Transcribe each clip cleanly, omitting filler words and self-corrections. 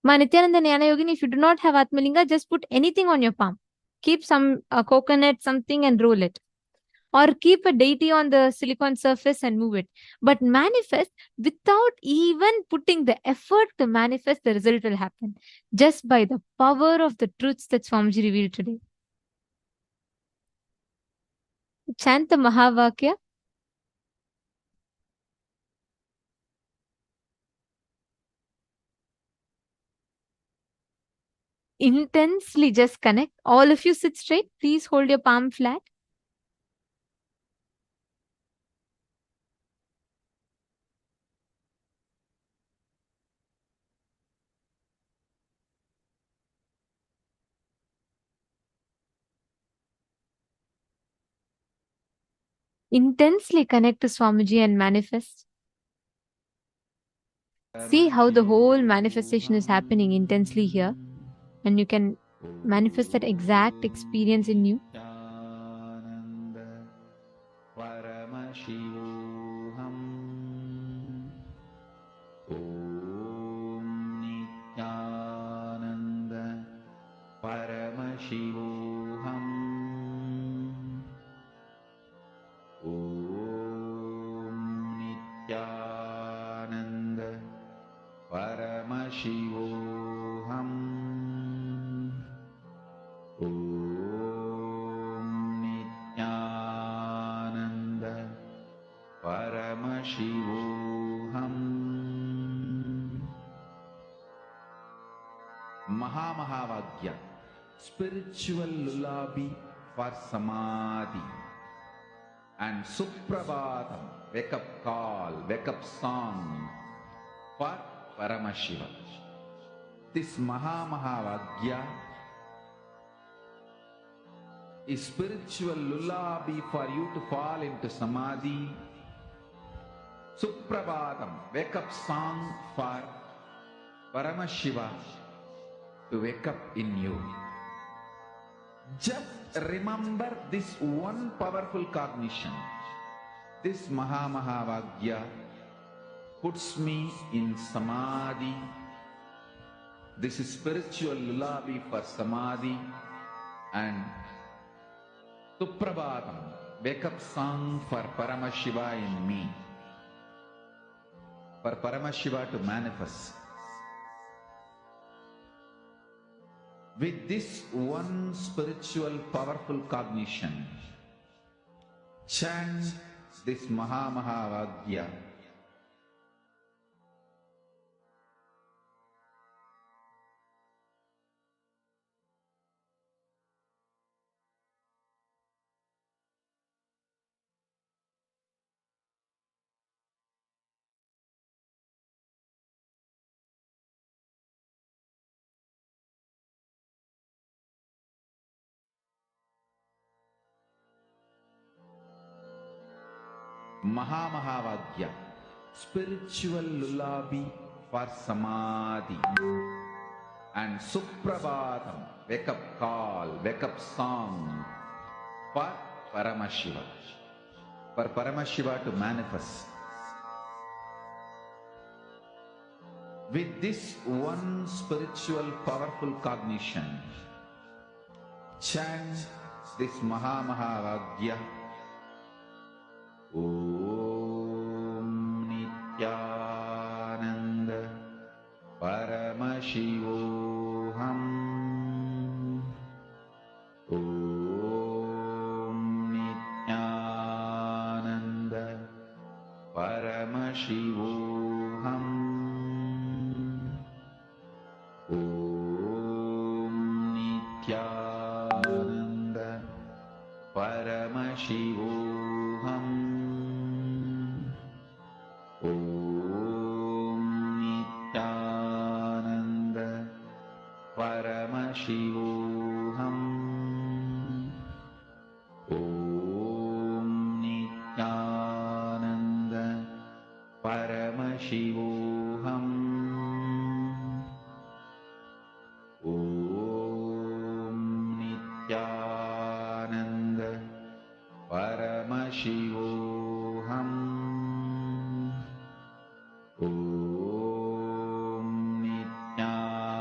Ma Nithyananda Jnana Yogini, if you do not have Atmalinga, just put anything on your palm. Keep some coconut, something, and roll it. Or keep a deity on the silicon surface and move it. But manifest without even putting the effort to manifest, the result will happen. Just by the power of the truths that Swamiji revealed today. Chant the Mahavakya. Intensely just connect. All of you sit straight. Please hold your palm flat. Intensely connect to Swamiji and manifest. See how the whole manifestation is happening intensely here. And you can manifest that exact experience in you. Paramashivoham. Om Nithyananda Paramashivoham. Om Nithyananda Paramashivoham. Om Nithyananda Paramashivoham. Mahavagya, spiritual lullaby for samadhi, and Suprabhatam, wake up call, wake up song for Paramashiva. This Mahavagya is spiritual lullaby for you to fall into samadhi. Suprabhatam, wake up song for Paramashiva to wake up in you. Just remember this one powerful cognition. This Mahavagya puts me in samadhi. This is spiritual lullaby for samadhi, and Suprabhatam, wake up song for Paramashiva in me. For Paramashiva to manifest. With this one spiritual powerful cognition, chant this Mahavagya. Mahavagya, spiritual lullaby for samadhi, and Suprabhatam, wake up call, wake up song for Paramashiva. For Paramashiva to manifest. With this one spiritual powerful cognition, chant this Mahavagya. Om Nithyananda Paramashivoham. Om Nithyananda Paramashivoham. Om Nithyananda Paramashivoham. Om Nithyananda Paramashivoham. Om Nithyananda Paramashivoham. Om Nithyananda Paramashivoham. Om Nithyananda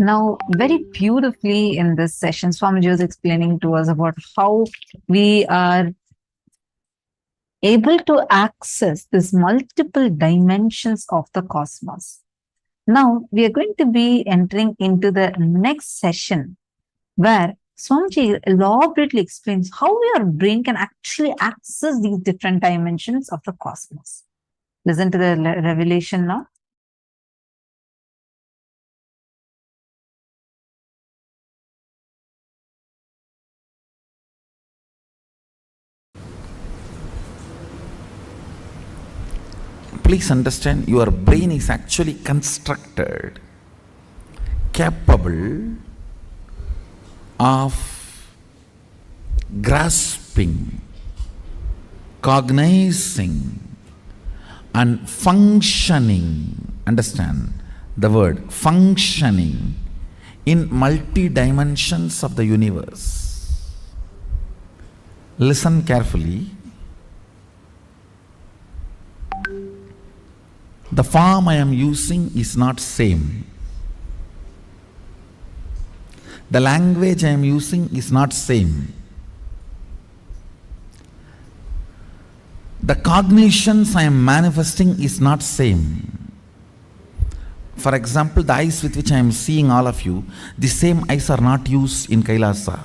Now, very beautifully in this session, Swamiji was explaining to us about how we are able to access these multiple dimensions of the cosmos. Now, we are going to be entering into the next session where Swamiji elaborately explains how your brain can actually access these different dimensions of the cosmos. Listen to the revelation now. Please understand, your brain is actually constructed, capable of grasping, cognizing, and functioning. Understand the word functioning in multi dimensions of the universe. Listen carefully. The form I am using is not same. The language I am using is not same. The cognitions I am manifesting is not same. For example, the eyes with which I am seeing all of you, the same eyes are not used in Kailasa,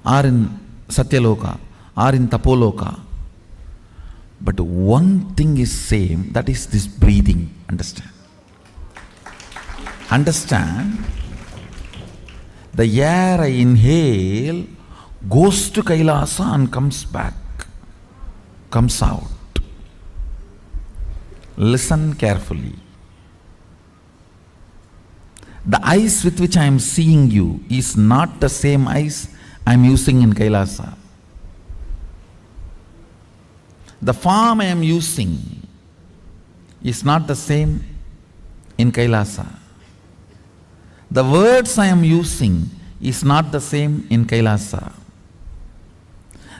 or in Satyaloka, or in Tapoloka. But one thing is same, that is this breathing. Understand? Understand? The air I inhale goes to Kailasa and comes back, comes out. Listen carefully. The eyes with which I am seeing you is not the same eyes I am using in Kailasa. The form I am using is not the same in Kailasa. The words I am using is not the same in Kailasa.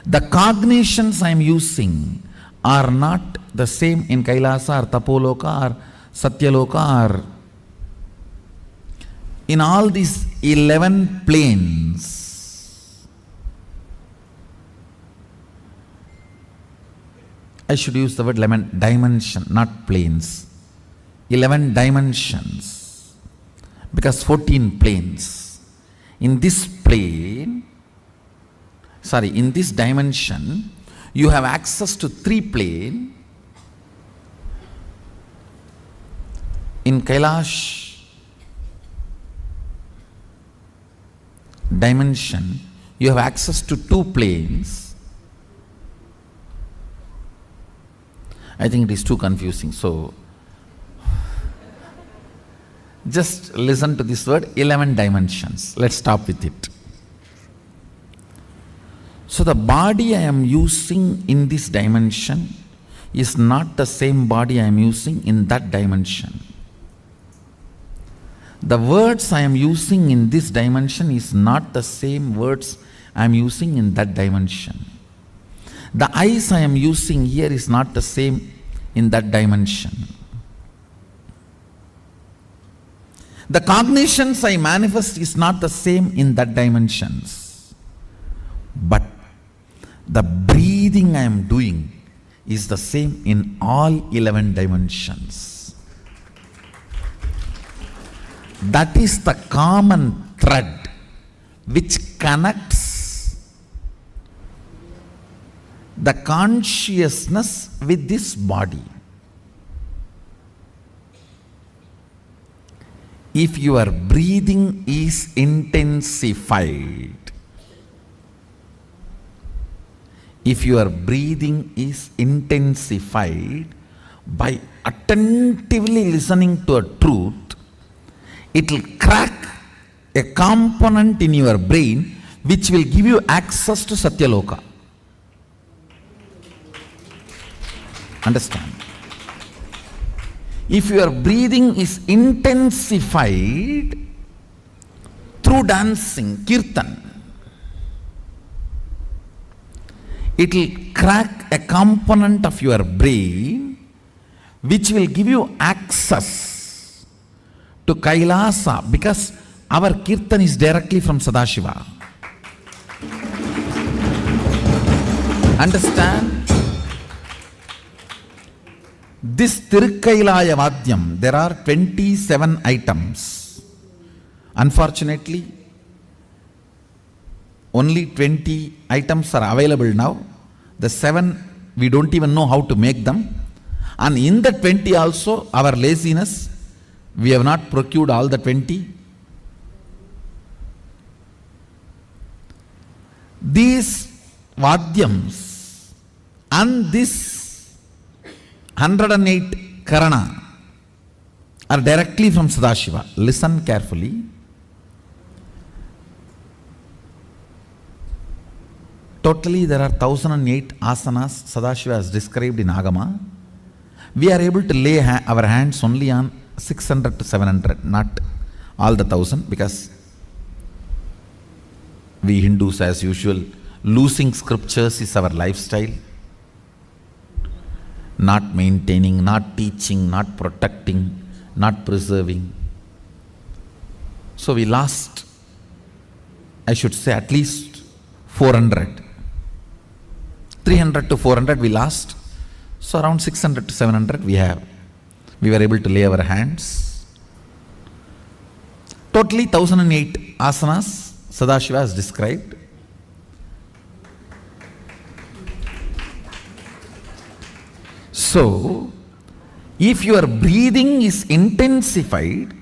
The cognitions I am using are not the same in Kailasa or Tapoloka or Satyaloka or in all these 11 planes. I should use the word 11 dimension, not planes. 11 dimensions, because 14 planes. In this plane, in this dimension, you have access to 3 planes. In Kailash dimension, you have access to 2 planes. I think it is too confusing. So, just listen to this word, 11 dimensions. Let's stop with it. So, the body I am using in this dimension is not the same body I am using in that dimension. The words I am using in this dimension is not the same words I am using in that dimension. The eyes I am using here is not the same in that dimension. The cognitions I manifest is not the same in that dimensions. But the breathing I am doing is the same in all 11 dimensions. That is the common thread which connects the consciousness with this body. If your breathing is intensified, by attentively listening to a truth, it will crack a component in your brain which will give you access to Satyaloka. Understand? If your breathing is intensified through dancing, kirtan, it will crack a component of your brain which will give you access to Kailasa, because our kirtan is directly from Sadashiva. Understand? This Tirukkailaya Vadyam, there are 27 items. Unfortunately, only 20 items are available now. The 7, we don't even know how to make them. And in the 20 also, our laziness, we have not procured all the 20. These Vadyams and this 108 Karana are directly from Sadashiva. Listen carefully. Totally there are 1008 asanas Sadashiva has described in Agama. We are able to lay our hands only on 600 to 700, not all the 1000, because we Hindus, as usual, losing scriptures is our lifestyle. Not maintaining, not teaching, not protecting, not preserving. So we lost, I should say, at least 400. 300 to 400 we lost. So around 600 to 700 we have. We were able to lay our hands. Totally 1008 asanas Sadashiva has described. So, if your breathing is intensified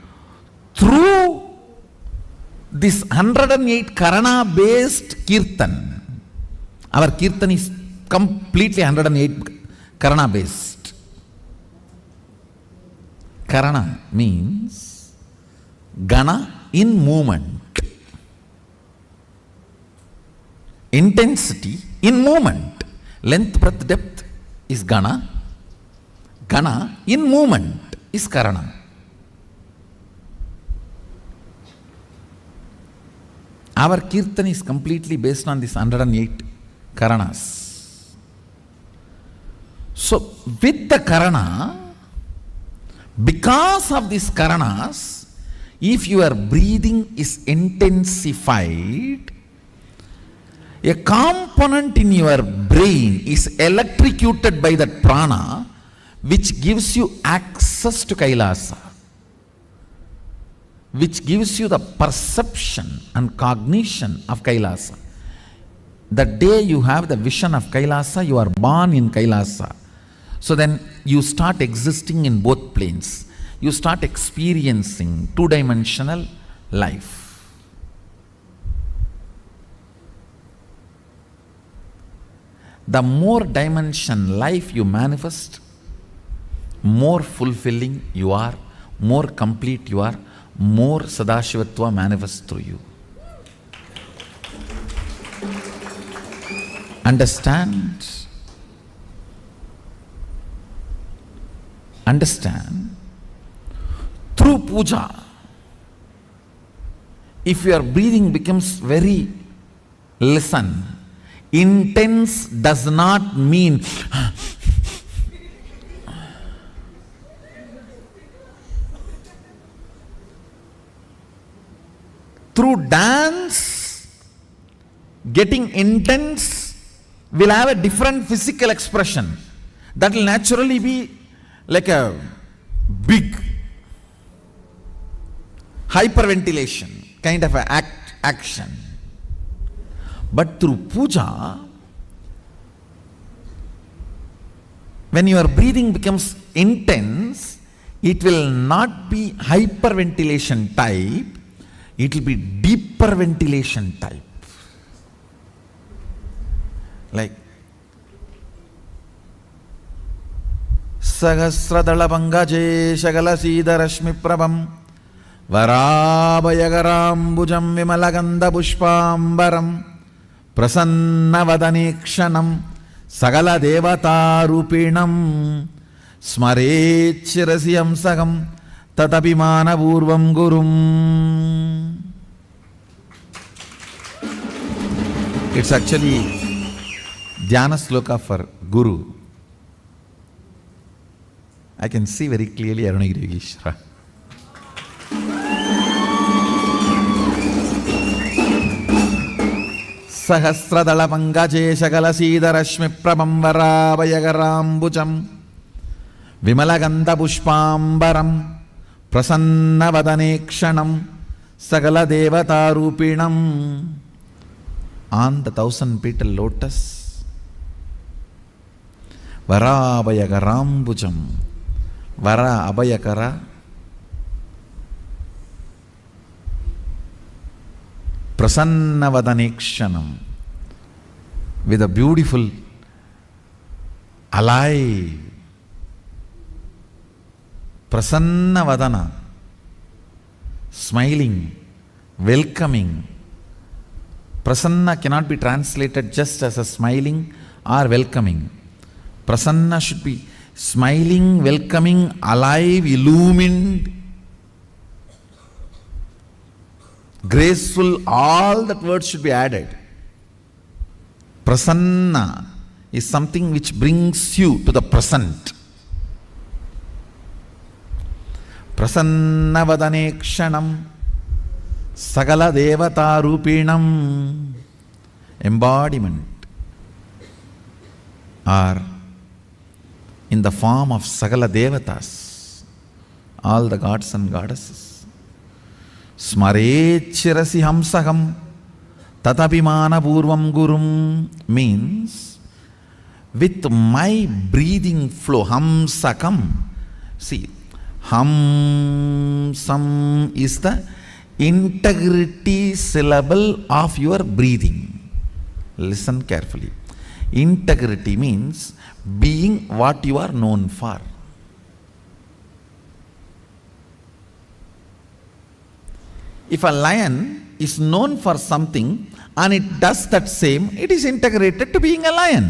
through this 108 Karana based Kirtan, our Kirtan is completely 108 Karana based. Karana means Gana in movement. Intensity in movement. Length, breadth, depth is Gana. Gana in movement is Karana. Our Kirtan is completely based on this 108 Karanas. So, with the Karana, because of these Karanas, if your breathing is intensified, a component in your brain is electrocuted by that prana, which gives you access to Kailasa, which gives you the perception and cognition of Kailasa. The day you have the vision of Kailasa, you are born in Kailasa. So then you start existing in both planes. You start experiencing two-dimensional life. The more dimension life you manifest, more fulfilling you are, more complete you are, more Sadashivatva manifests through you. Understand? Understand? Through puja, if your breathing becomes very, listen, intense does not mean through dance, getting intense will have a different physical expression. That will naturally be like a big hyperventilation kind of a action. But through puja, when your breathing becomes intense, it will not be hyperventilation type, it will be deeper ventilation type. Like Sahasradala Pangaje Shagala Sida Rashmi Prabham Varabhayagaram Vimalaganda Pushpambaram Prasannavadanikshanam Sagala Devata Rupinam Smarechirasiyam Sagam Tatapimana Purvam Gurum. It's actually Dhyana Sloka for Guru. I can see very clearly Arunagiri Ishra. సహస్రదళ పంకజేశకల సీదరశ్మి ప్రభంవరాభయగరాంబుజం విమలగంధ పుష్పాంబరం ప్రసన్నవదనేక్షణం సకల దేవతారూపిణం. On the 1000 petal lotus, వరాభయకరాంబుజం, వర అభయకర, ప్రసన్నవదనేక్షణం, with a beautiful, alive, prasannavadana, smiling, welcoming. Prasanna cannot be translated just as a smiling or welcoming. Prasanna should be smiling, welcoming, alive, illumined, graceful. All that words should be added. Prasanna is something which brings you to the present. Prasannavadanekshanam sagala devatarupinam. Embodiment, or in the form of sagala devatas, all the gods and goddesses. Smarechirasi hamsaham tatapimana purvam gurum means with my breathing flow. Hamsakam, see, hamsam is the integrity syllable of your breathing. Listen carefully. Integrity means being what you are known for. If a lion is known for something and it does that same, it is integrated to being a lion.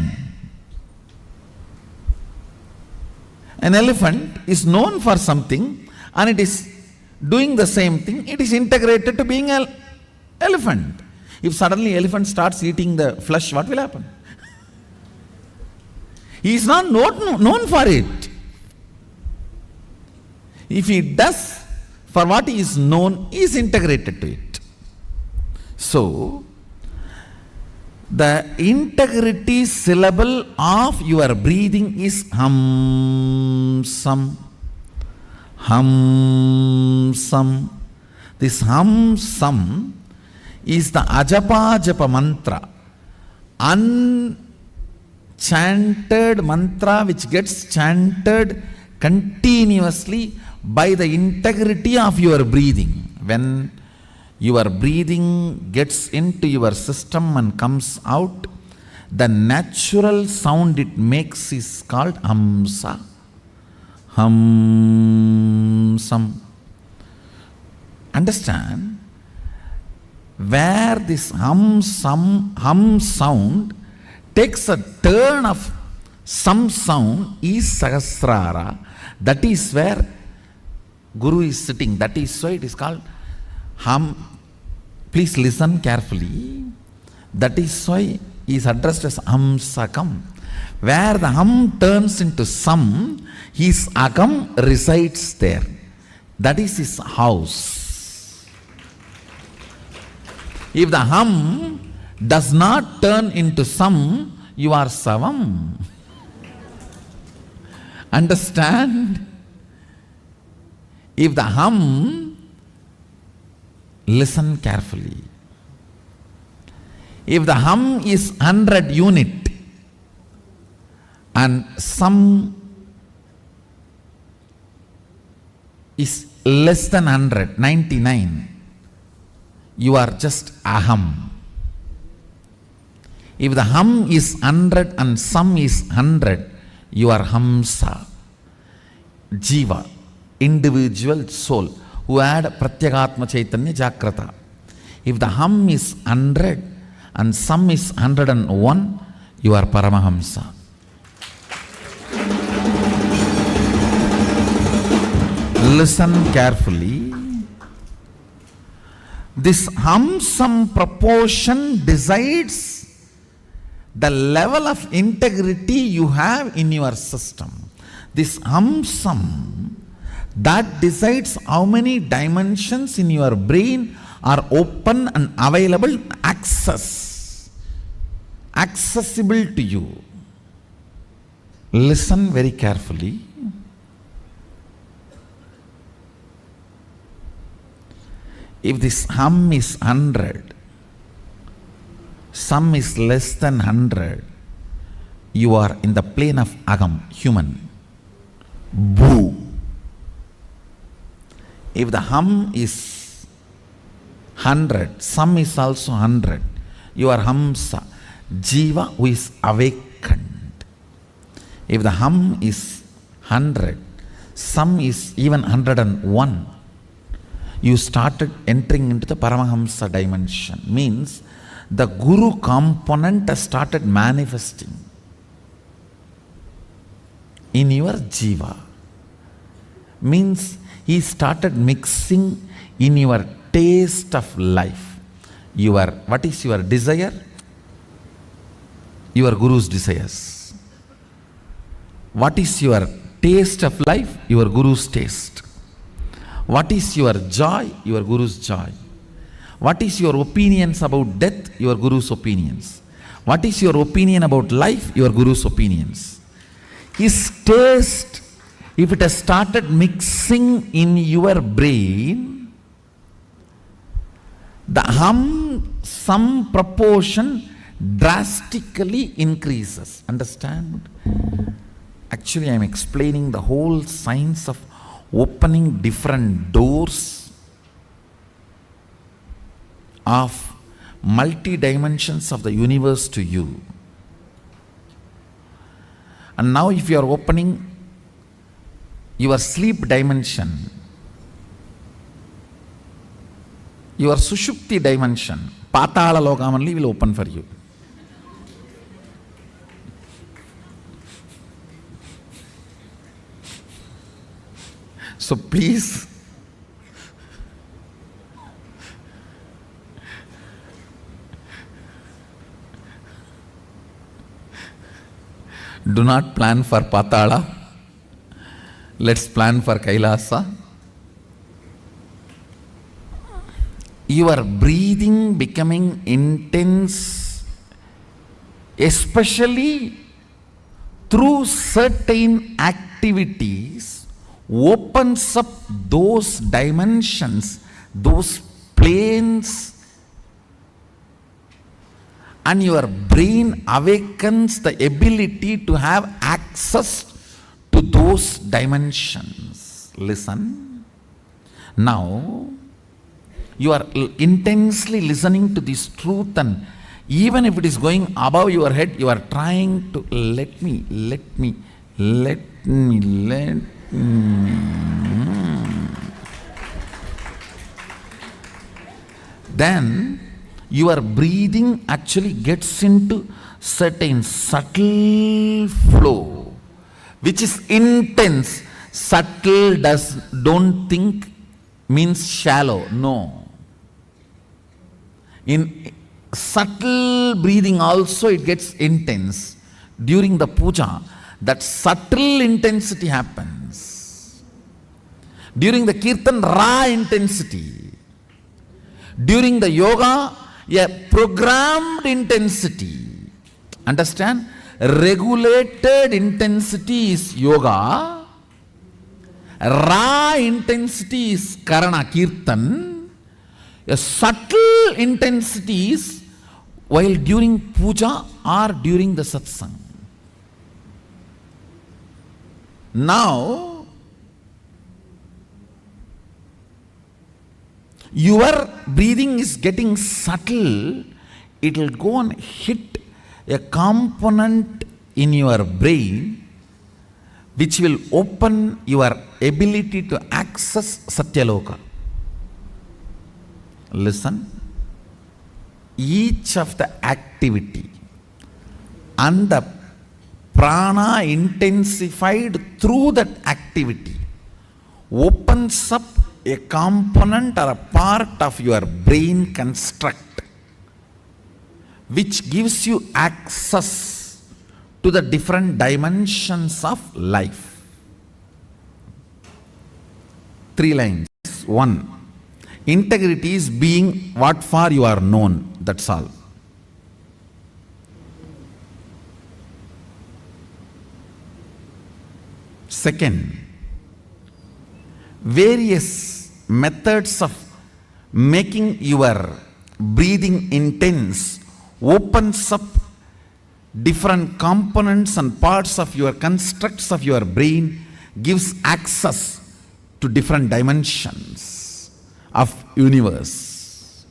An elephant is known for something and it is doing the same thing, it is integrated to being an elephant. If suddenly elephant starts eating the flesh, what will happen? He is not known for it. If he does for what he is known, he is integrated to it. So, the integrity syllable of your breathing is hamsam. Hamsam. This hamsam is the ajapa japa mantra, unchanted mantra which gets chanted continuously by the integrity of your breathing. When your breathing gets into your system and comes out, the natural sound it makes is called hamsa. Hamsam. Understand? Where this hum sound takes a turn of some sound is Sahasrara. That is where Guru is sitting. That is why it is called hum. Please listen carefully. That is why he is addressed as Hamsakam. Where the hum turns into sam, his agam resides there. That is his house. If the hum does not turn into sam, you are savam. Understand? If the hum, listen carefully. If the hum is 100 unit and some is less than 100, 99, you are just aham. If the hum is 100 and some is 100, you are hamsa. Jiva, individual soul, who had Pratyagatma Chaitanya Jagrata. If the hum is 100 and some is 101, you are Paramahamsa. Listen carefully. This hum-sum proportion decides the level of integrity you have in your system. This hum-sum, that decides how many dimensions in your brain are open and available access accessible to you. Listen very carefully. If this hum is 100, sum is less than 100, you are in the plane of agam, human. Boo. If the hum is 100, sum is also 100, you are hamsa, jiva who is awakened. If the hum is 100, sum is even 101, you started entering into the Paramahamsa dimension. Means the Guru component has started manifesting in your jiva. Means he started mixing in your taste of life. What is your desire? Your Guru's desires. What is your taste of life? Your Guru's taste. What is your joy? Your Guru's joy. What is your opinions about death? Your Guru's opinions. What is your opinion about life? Your Guru's opinions. His taste, if it has started mixing in your brain, the hum, some proportion drastically increases. Understand? Actually, I am explaining the whole science of opening different doors of multi-dimensions of the universe to you. And now if you are opening your sleep dimension, your sushupti dimension, patala lokam only will open for you. So please, do not plan for Patala. Let's plan for Kailasa. Your breathing becoming intense, especially through certain activities, opens up those dimensions, those planes, and your brain awakens the ability to have access to those dimensions. Listen. Now, you are intensely listening to this truth, and even if it is going above your head, you are trying to let me. Then your breathing actually gets into certain subtle flow, which is intense. Subtle don't think means shallow. No. In subtle breathing also it gets intense. During the puja, that subtle intensity happens. During the kirtan, raw intensity. During the yoga, a programmed intensity. Understand? Regulated intensity is yoga. Raw intensity is karana, kirtan. A subtle intensity is while during puja or during the satsang. Now, your breathing is getting subtle. It will go and hit a component in your brain which will open your ability to access Satyaloka. Listen. Each of the activity and the prana intensified through that activity opens up a component or a part of your brain construct which gives you access to the different dimensions of life. 3 lines. 1. Integrity is being what for you are known. That's all. Second, various methods of making your breathing intense opens up different components and parts of your constructs of your brain, gives access to different dimensions of universe.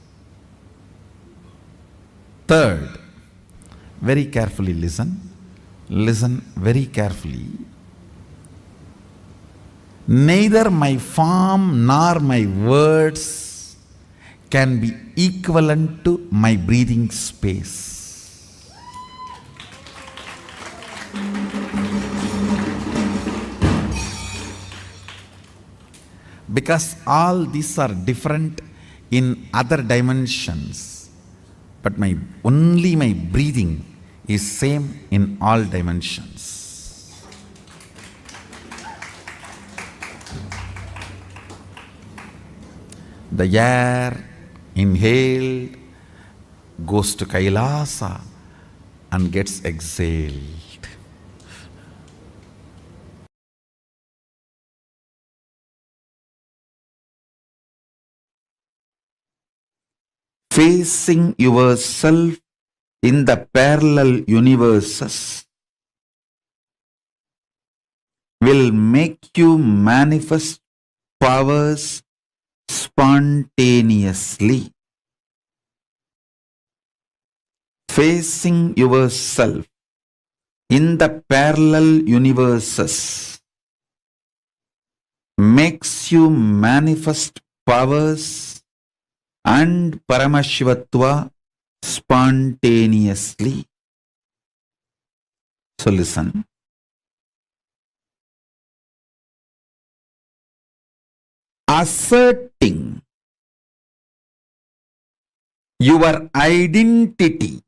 Third, very carefully listen very carefully. Neither my form nor my words can be equivalent to my breathing space. Because all these are different in other dimensions, but only my breathing is same in all dimensions. The air inhaled goes to Kailasa and gets exhaled. Facing yourself in the parallel universes will make you manifest powers spontaneously. Facing yourself in the parallel universes makes you manifest powers and Paramashivatva spontaneously. So listen. Asserting your identity,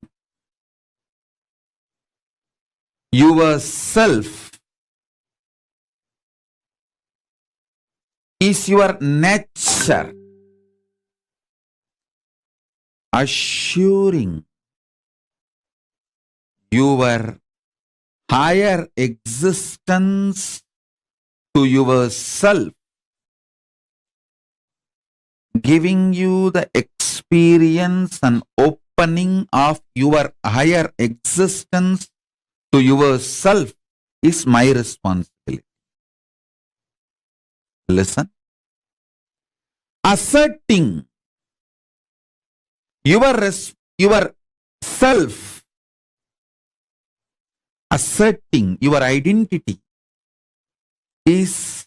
yourself, is your nature. Assuring your higher existence to yourself, giving you the experience and opening of your higher existence to yourself is my responsibility. Listen. Asserting your self, asserting your identity is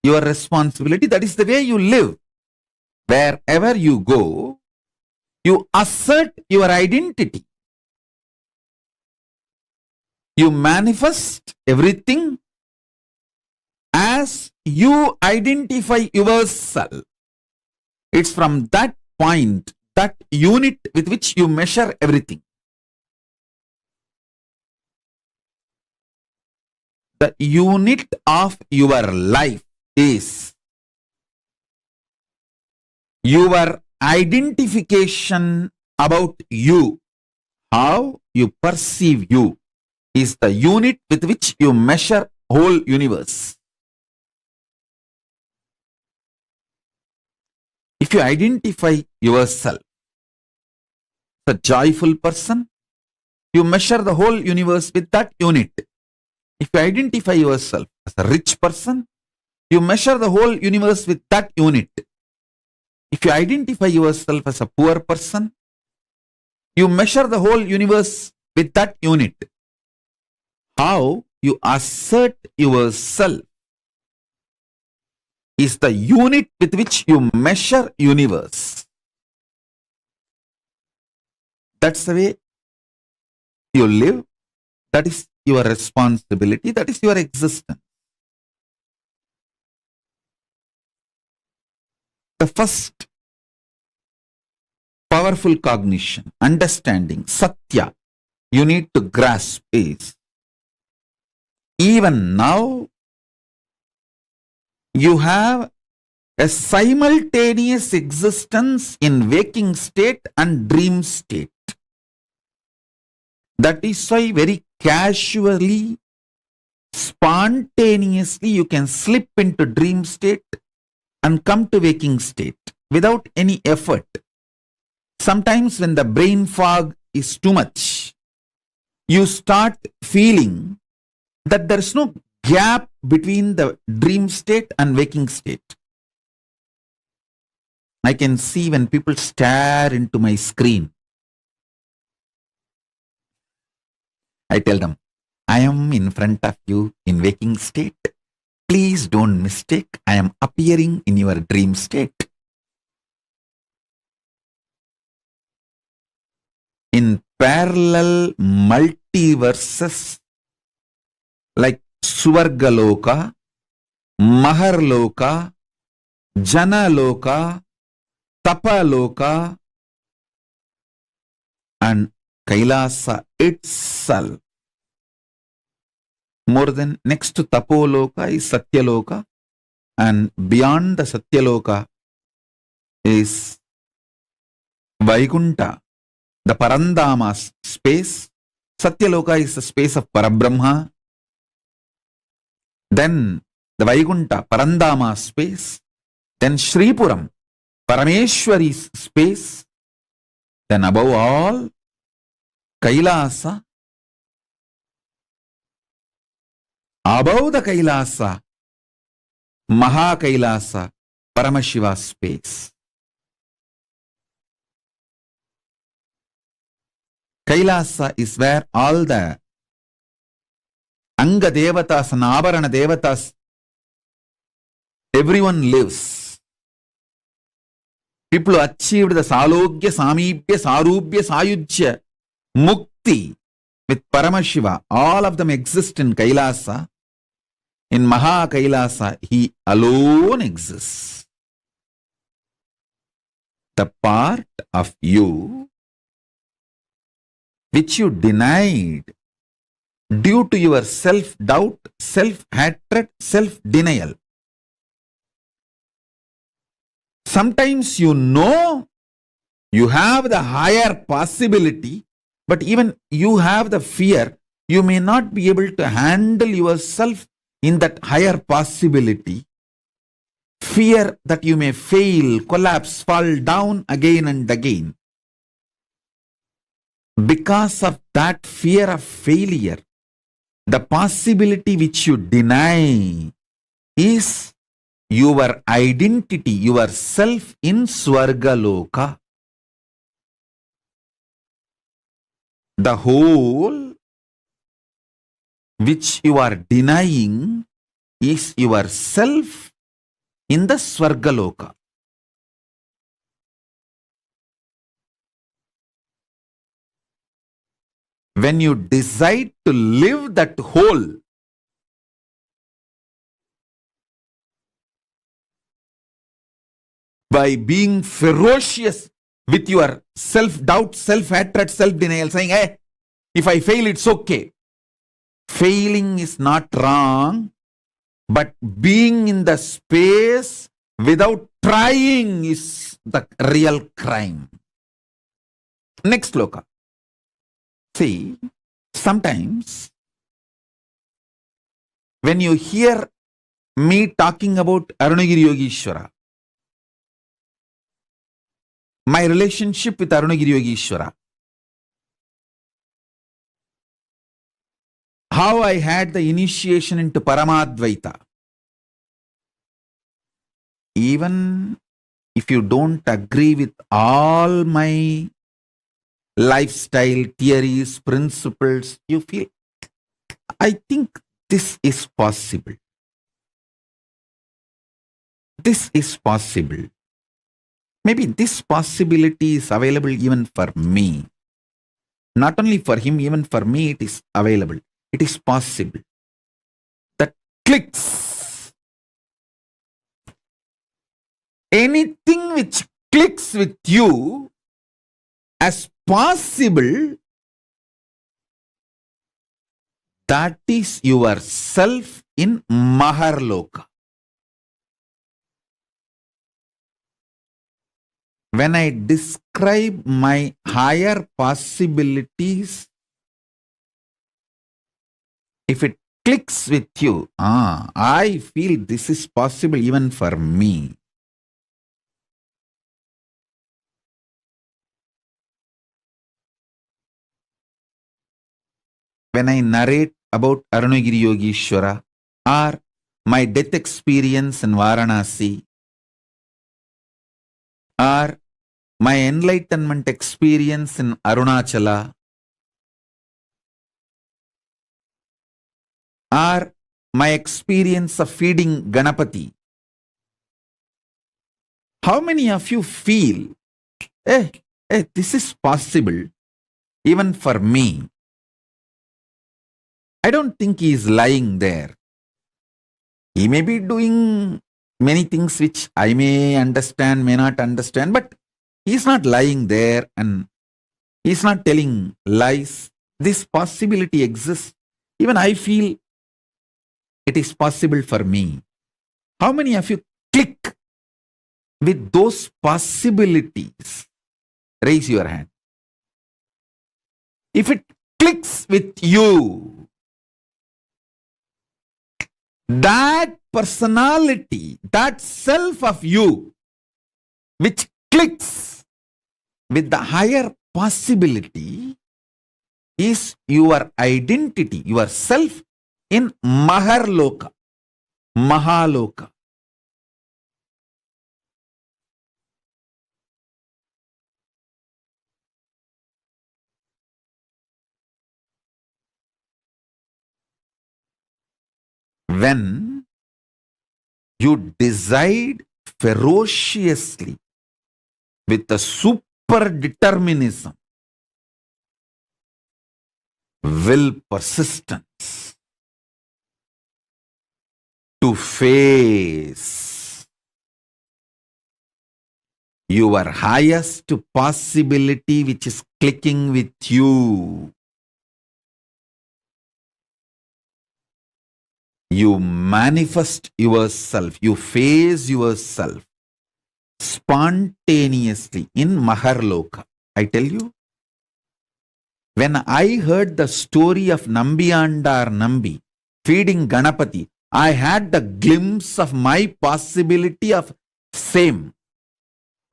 your responsibility. That is the way you live. Wherever you go, you assert your identity. You manifest everything as you identify yourself. It's from that point, that unit with which you measure everything. The unit of your life is your identification about you. How you perceive you is the unit with which you measure whole universe. If you identify yourself as a joyful person, you measure the whole universe with that unit. If you identify yourself as a rich person, you measure the whole universe with that unit. If you identify yourself as a poor person, you measure the whole universe with that unit. How you assert yourself is the unit with which you measure universe. That's the way you live. That is your responsibility. That is your existence. The first powerful cognition, understanding, satya, you need to grasp is, even now, you have a simultaneous existence in waking state and dream state. That is why very casually, spontaneously you can slip into dream state and come to waking state without any effort. Sometimes when the brain fog is too much, you start feeling that there is no gap between the dream state and waking state. I can see when people stare into my screen, I tell them, I am in front of you in waking state. Please don't mistake, I am appearing in your dream state. In parallel multiverses like Swargaloka, Maharloka, Janaloka, Tapaloka, and Kailasa itself. More than next to Tapoloka is Satyaloka, and beyond the Satyaloka is Vaikunta, the Parandama space. Satyaloka is the space of Parabrahma. Then the Vaikunta, Parandama space. Then Shripuram, Parameshwari's space. Then above all, Kailasa. Above the Kailasa, Mahakailasa, Paramashiva space. Kailasa is where all the Anga Devatas and Avarana Devatas, everyone lives. People who achieved the Salogya, Samipya, Sarubhya, Sayujya, Mukti with Paramashiva, all of them exist in Kailasa. In Mahakailasa, he alone exists. The part of you which you denied due to your self-doubt, self-hatred, self-denial. Sometimes you know you have the higher possibility, but even you have the fear, you may not be able to handle yourself in that higher possibility. Fear that you may fail, collapse, fall down again and again. Because of that fear of failure, the possibility which you deny is your identity, your self in Swargaloka. The whole which you are denying is yourself in the Swargaloka. When you decide to live that whole, by being ferocious with your self-doubt, self-hatred, self-denial, saying, hey, if I fail, it's okay. Failing is not wrong, but being in the space without trying is the real crime. Next sloka. See, sometimes when you hear me talking about Arunagiri Yogeshwara, my relationship with Arunagiri Yogeshwara, how I had the initiation into Paramadvaita, even if you don't agree with all my lifestyle, theories, principles, you feel, I think this is possible. This is possible. Maybe this possibility is available even for me. Not only for him, even for me it is available. It is possible. That clicks. Anything which clicks with you as possible, that is yourself in Maharloka. When I describe my higher possibilities, if it clicks with you. I feel this is possible even for me. When I narrate about Arunagiri Yogeshwara or my death experience in Varanasi or my enlightenment experience in Arunachala or my experience of feeding Ganapati, how many of you feel, this is possible even for me? I don't think he is lying there. He may be doing many things which I may understand, may not understand, but he is not lying there and he is not telling lies. This possibility exists. Even I feel it is possible for me. How many of you click with those possibilities? Raise your hand. If it clicks with you, that personality, that self of you, which clicks with the higher possibility, is your identity, your self in Maharloka, Mahaloka. When you decide ferociously with a super determinism, will, persistence to face your highest possibility which is clicking with you, you manifest yourself, you face yourself spontaneously in Maharloka. I tell you, when I heard the story of Nambiyanda or Nambi feeding Ganapati, I had the glimpse of my possibility of same.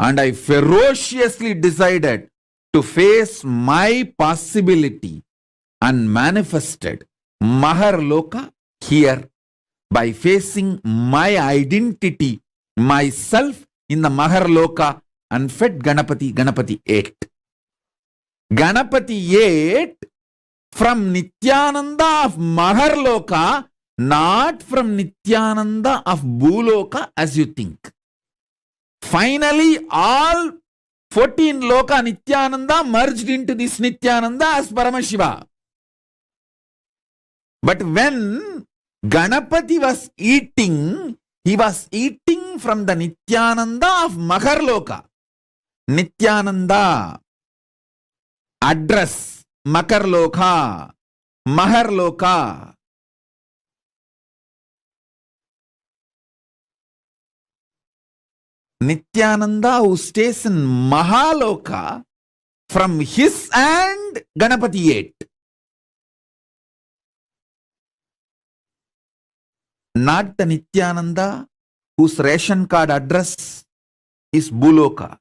And I ferociously decided to face my possibility and manifested Maharloka here by facing my identity, myself in the Maharloka, and fed Ganapati. Ganapati ate. Ganapati ate from Nithyananda of Maharloka, not from Nithyananda of Bhuloka as you think. Finally, all 14 Loka Nithyananda merged into this Nithyananda as Paramashiva. But when Ganapati was eating, he was eating from the Nithyananda of Maharloka. Nithyananda, address, Makarloka, Maharloka. Nithyananda who stays in Mahaloka, from his hand Ganapati ate. Not the Nithyananda whose ration card address is Bhuloka.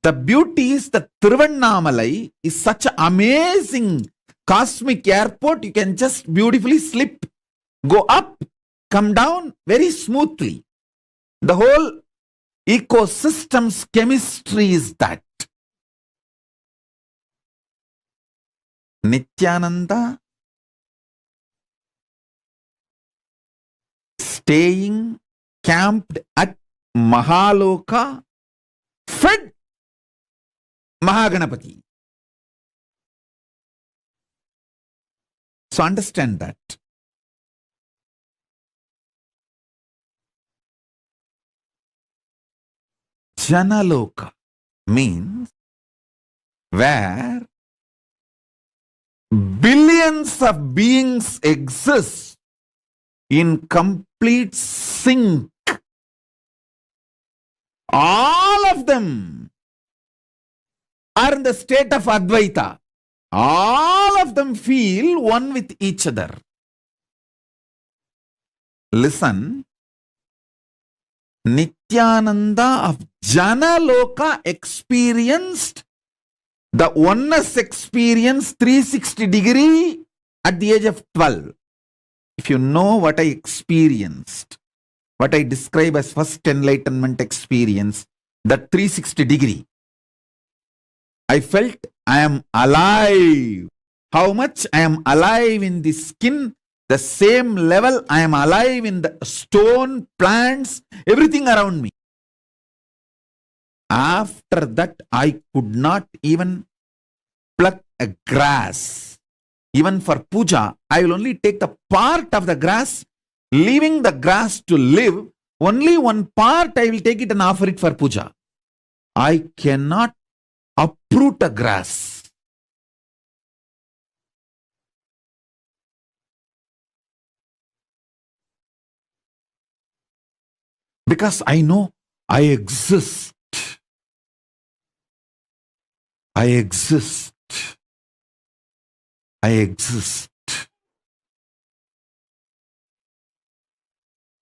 The beauty is that Tiruvannamalai is such an amazing cosmic airport. You can just beautifully slip, go up, come down very smoothly. The whole ecosystem's chemistry is that. Nithyananda staying camped at Mahaloka, fed Mahaganapati. So understand that. Janaloka means where billions of beings exist in complete sync. All of them are in the state of Advaita. All of them feel one with each other. Listen, Nithyananda of Janaloka experienced the oneness experience 360 degree at the age of 12. If you know what I experienced, what I describe as first enlightenment experience, that 360 degree, I felt I am alive. How much I am alive in the skin, the same level I am alive in the stone, plants, everything around me. After that, I could not even pluck a grass. Even for puja, I will only take the part of the grass, leaving the grass to live. Only one part I will take it and offer it for puja. I cannot uproot a grass. Because I know I exist. I exist. I exist.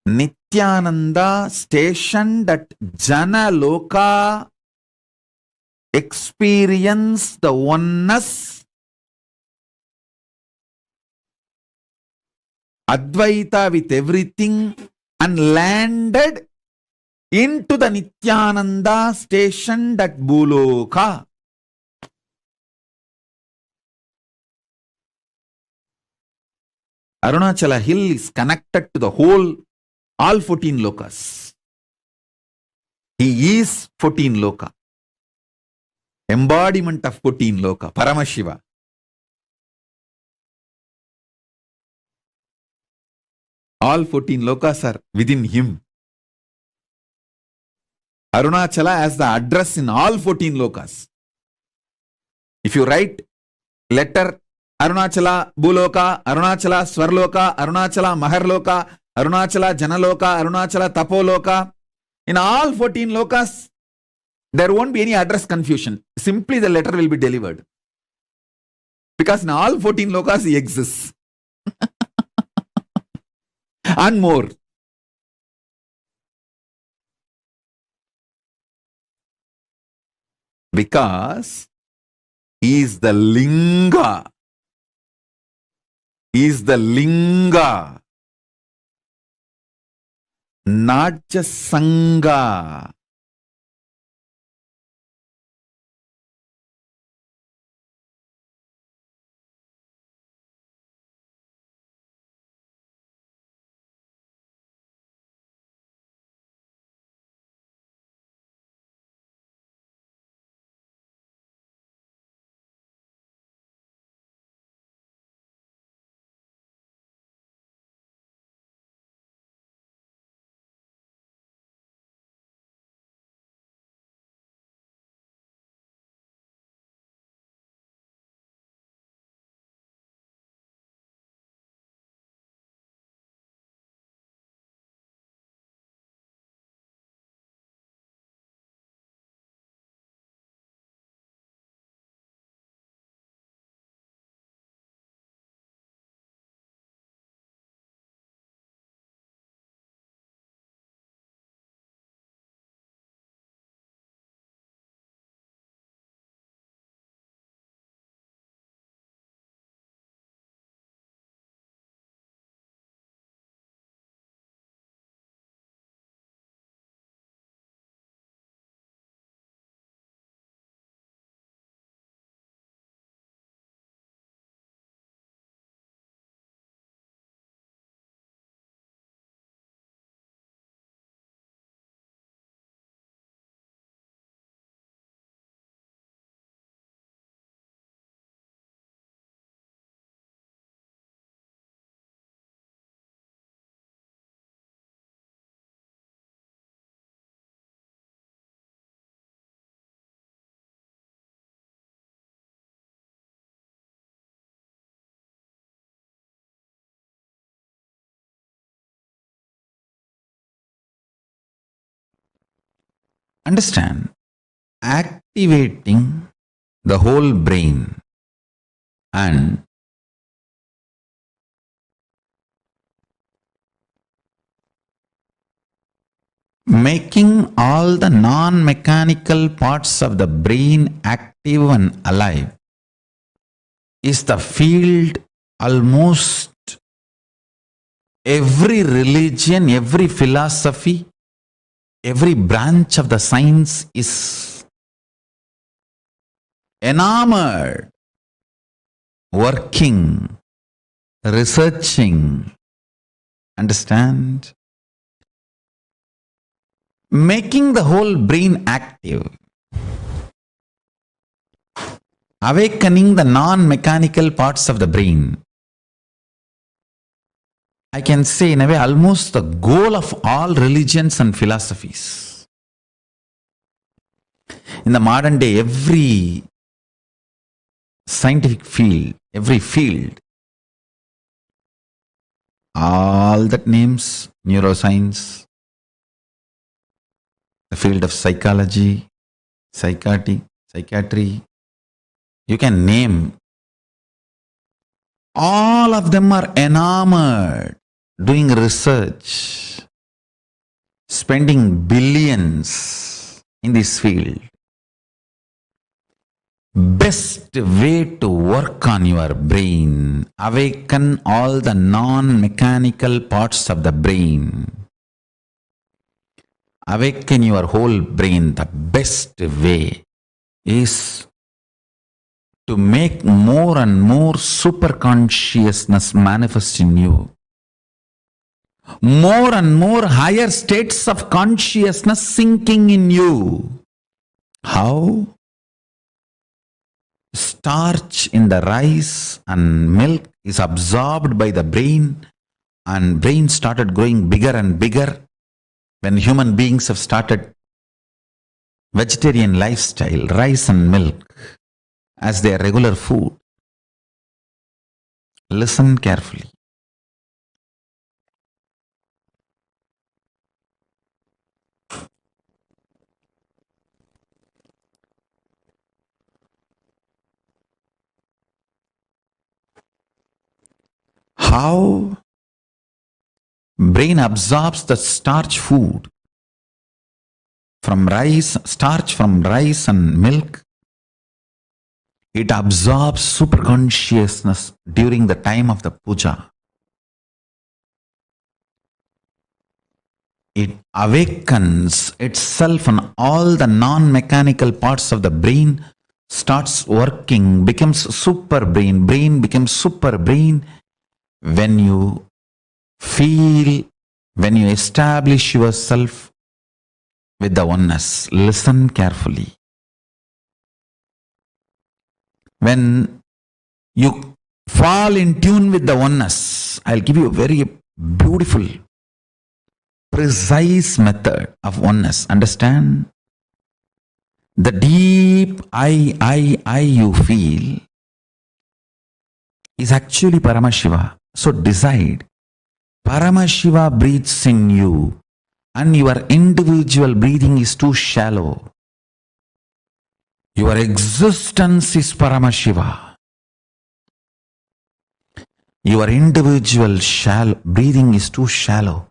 Nithyananda stationed at Janaloka experienced the oneness, Advaita with everything, and landed into the Nithyananda stationed at Bhuloka. Arunachala hill is connected to the whole, all 14 lokas. He is 14 loka. Embodiment of 14 loka, Paramashiva. All 14 lokas are within him. Arunachala has the address in all 14 lokas. If you write letter Arunachala Bhuloka, Arunachala Swarloka, Arunachala Maharloka, Arunachala Janaloka, Arunachala Tapoloka, in all 14 lokas, there won't be any address confusion. Simply the letter will be delivered. Because in all 14 lokas he exists. And more. Because he is the linga. He is the linga. Not just sangha. Understand, activating the whole brain and making all the non-mechanical parts of the brain active and alive, is the field almost every religion, every philosophy, every branch of the science is enamored, working, researching. Understand? Making the whole brain active. Awakening the non-mechanical parts of the brain. I can say in a way almost the goal of all religions and philosophies. In the modern day, every scientific field, every field, all that names, neuroscience, the field of psychology, psychiatry, you can name. All of them are enamored, doing research, spending billions in this field. Best way to work on your brain, awaken all the non-mechanical parts of the brain. Awaken your whole brain. The best way is to make more and more super consciousness manifest in you. More and more higher states of consciousness sinking in you. How? Starch in the rice and milk is absorbed by the brain, and brain started growing bigger and bigger when human beings have started vegetarian lifestyle, rice and milk as their regular food. Listen carefully. How brain absorbs the starch food from rice, starch from rice and milk. It absorbs super consciousness during the time of the puja. It awakens itself, and all the non-mechanical parts of the brain starts working, becomes super brain. Brain becomes super brain when you feel, when you establish yourself with the oneness. Listen carefully. When you fall in tune with the oneness, I'll give you a very beautiful, precise method of oneness. Understand? The deep I you feel is actually Paramashiva. So decide, Paramashiva breathes in you and your individual breathing is too shallow. Your existence is Paramashiva. Your individual breathing is too shallow.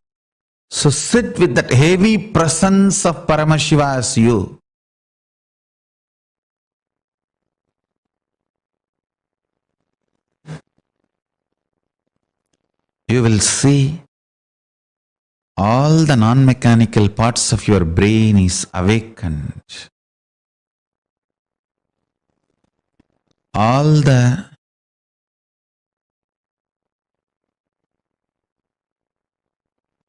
So sit with that heavy presence of Paramashiva as you. You will see all the non-mechanical parts of your brain is awakened. All the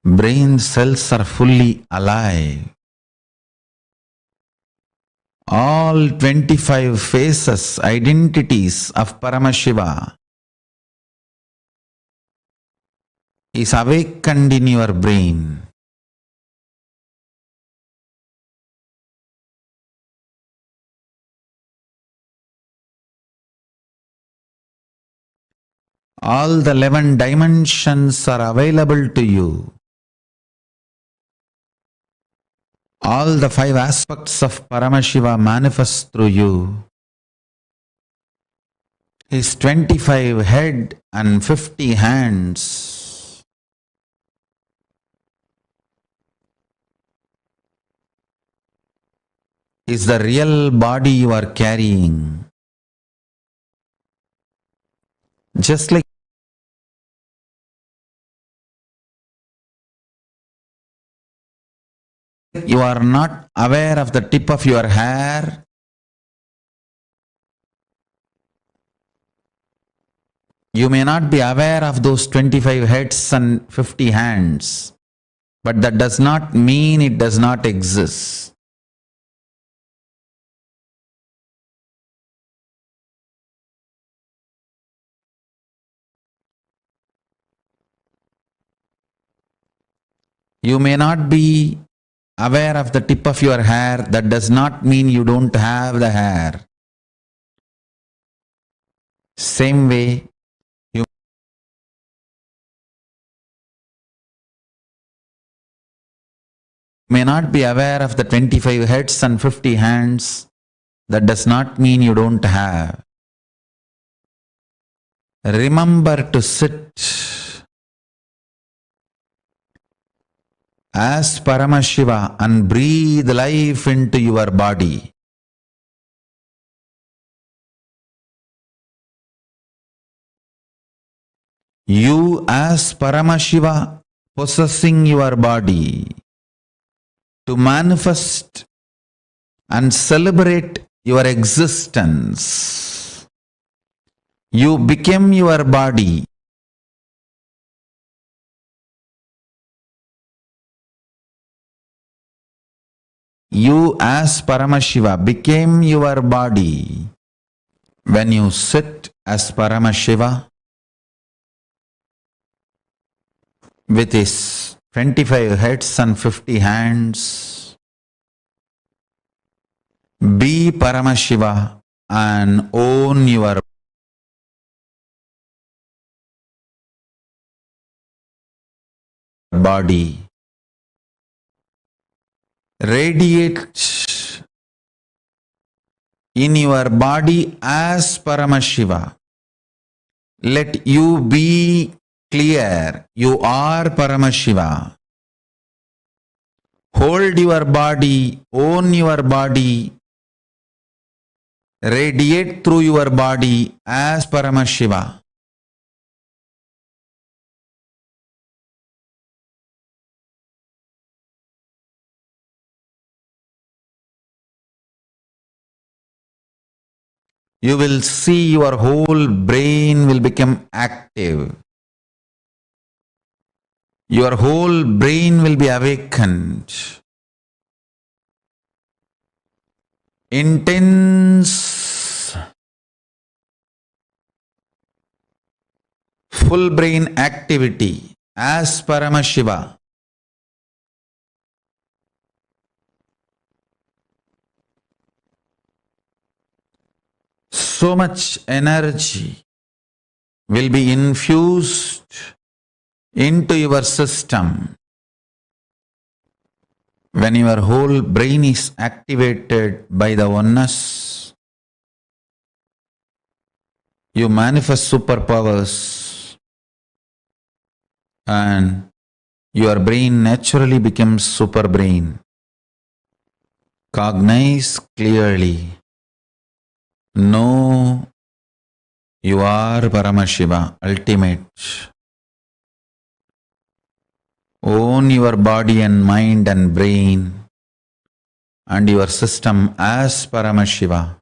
brain cells are fully alive. All 25 faces, identities of Paramashiva is awakened in your brain. All the 11 dimensions are available to you. All the 5 aspects of Paramashiva manifest through you. His 25 head and 50 hands. is the real body you are carrying. Just like you are not aware of the tip of your hair, you may not be aware of those 25 heads and 50 hands, but that does not mean it does not exist. You may not be aware of the tip of your hair, that does not mean you don't have the hair. Same way, you may not be aware of the 25 heads and 50 hands, that does not mean you don't have. Remember to sit as Paramashiva and breathe life into your body. You as Paramashiva possessing your body to manifest and celebrate your existence. You became your body. You as Paramashiva became your body when you sit as Paramashiva with his 25 heads and 50 hands. Be Paramashiva and own your body. Radiate in your body as Paramashiva. Let you be clear, you are Paramashiva. Hold your body, own your body, radiate through your body as Paramashiva. You will see your whole brain will become active. Your whole brain will be awakened. Intense, full brain activity as Paramashiva. So much energy will be infused into your system when your whole brain is activated by the oneness. You manifest superpowers and your brain naturally becomes super brain. Cognize clearly. Know you are Paramashiva, ultimate. Own your body and mind and brain and your system as Paramashiva.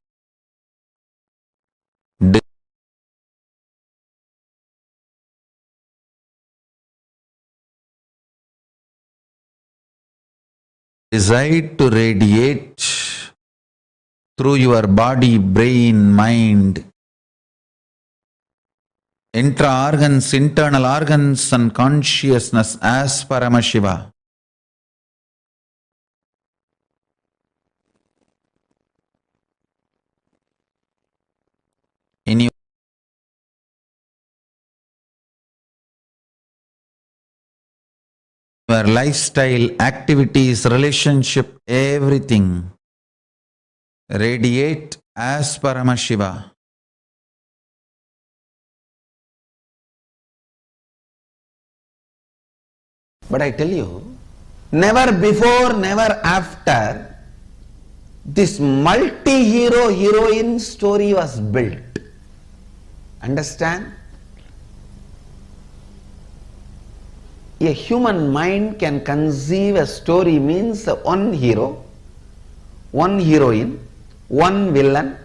Decide to radiate through your body, brain, mind, intra-organs, internal organs and consciousness as Paramashiva. In your lifestyle, activities, relationship, everything, radiate as Paramashiva. But I tell you, never before, never after, this multi-hero heroine story was built. Understand? A human mind can conceive a story means one hero, one heroine, one villain,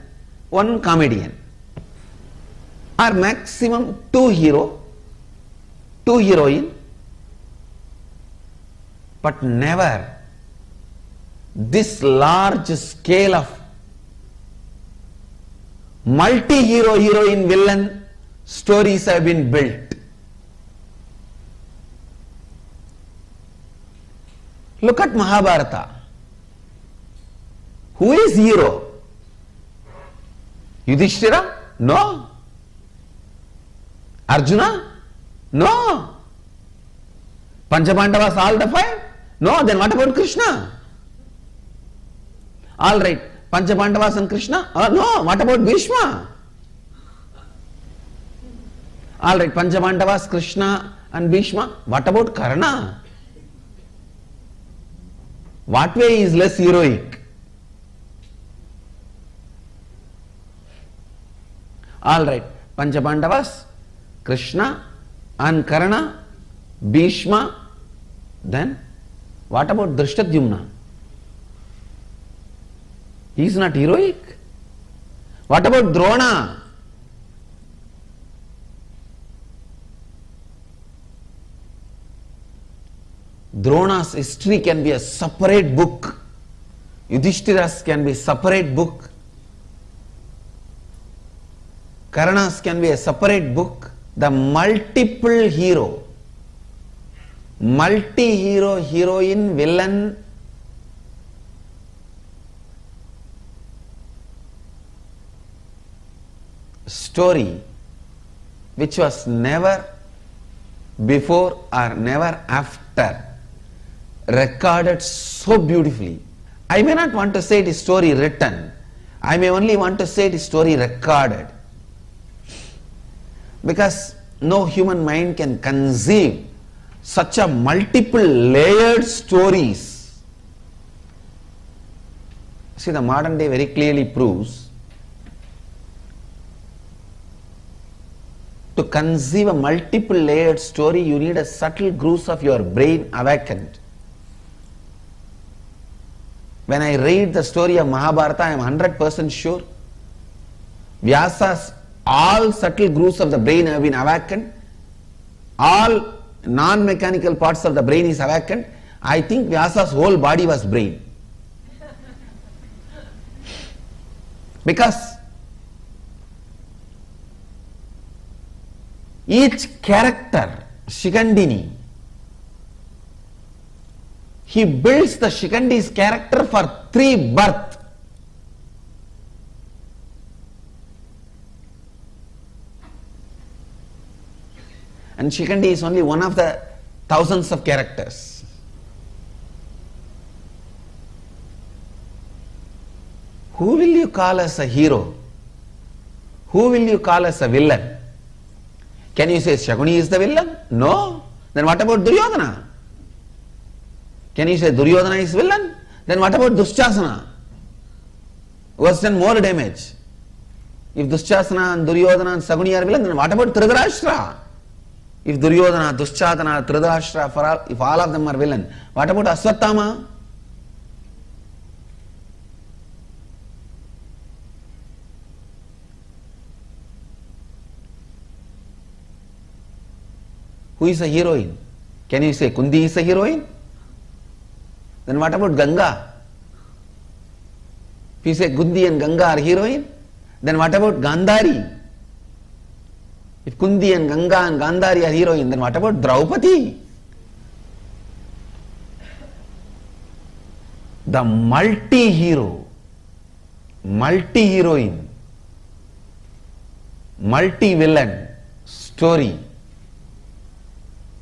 one comedian, or maximum two hero, two heroine, but never this large scale of multi-hero heroine villain stories have been built. Look at Mahabharata. Who is hero? Yudhishthira? No. Arjuna? No. Panchabandavas all the five? No. Then what about Krishna? All right. Panchabandavas and Krishna? No. What about Bhishma? All right. Panchabandavas, Krishna and Bhishma. What about Karna? What way is less heroic? All right, Panchabandavas, Krishna and Karna, Bhishma. Then what about Drishtadyumna? He is not heroic. What about Drona? Drona's history can be a separate book. Yudhishthira's can be a separate book. Karna's can be a separate book. The multiple hero, multi-hero, heroine, villain, story which was never before or never after recorded so beautifully. I may not want to say it is story written. I may only want to say it is story recorded. Because no human mind can conceive such a multiple layered stories. See, the modern day very clearly proves to conceive a multiple layered story, you need a subtle grooves of your brain awakened. When I read the story of Mahabharata, I am 100% sure Vyasa's all subtle grooves of the brain have been awakened. All non-mechanical parts of the brain is awakened. I think Vyasa's whole body was brain. Because each character, Shikandini, he builds the Shikandi's character for 3 births. And Shikandi is only one of the thousands of characters. Who will you call as a hero? Who will you call as a villain? Can you say Shakuni is the villain? No. Then what about Duryodhana? Can you say Duryodhana is villain? Then what about Dushasana? Who has done more damage? If Dushasana and Duryodhana and Saguni are villain, then what about Dhritarashtra? If Duryodhana, Dushasana, Dhritarashtra, if all of them are villain, what about Aswathama? Who is a heroine? Can you say Kundi is a heroine? Then what about Ganga? If you say Kundi and Ganga are heroine, then what about Gandhari? If Kundi and Ganga and Gandhari are heroine, then what about Draupadi? The multi-hero, multi-heroine, multi-villain story,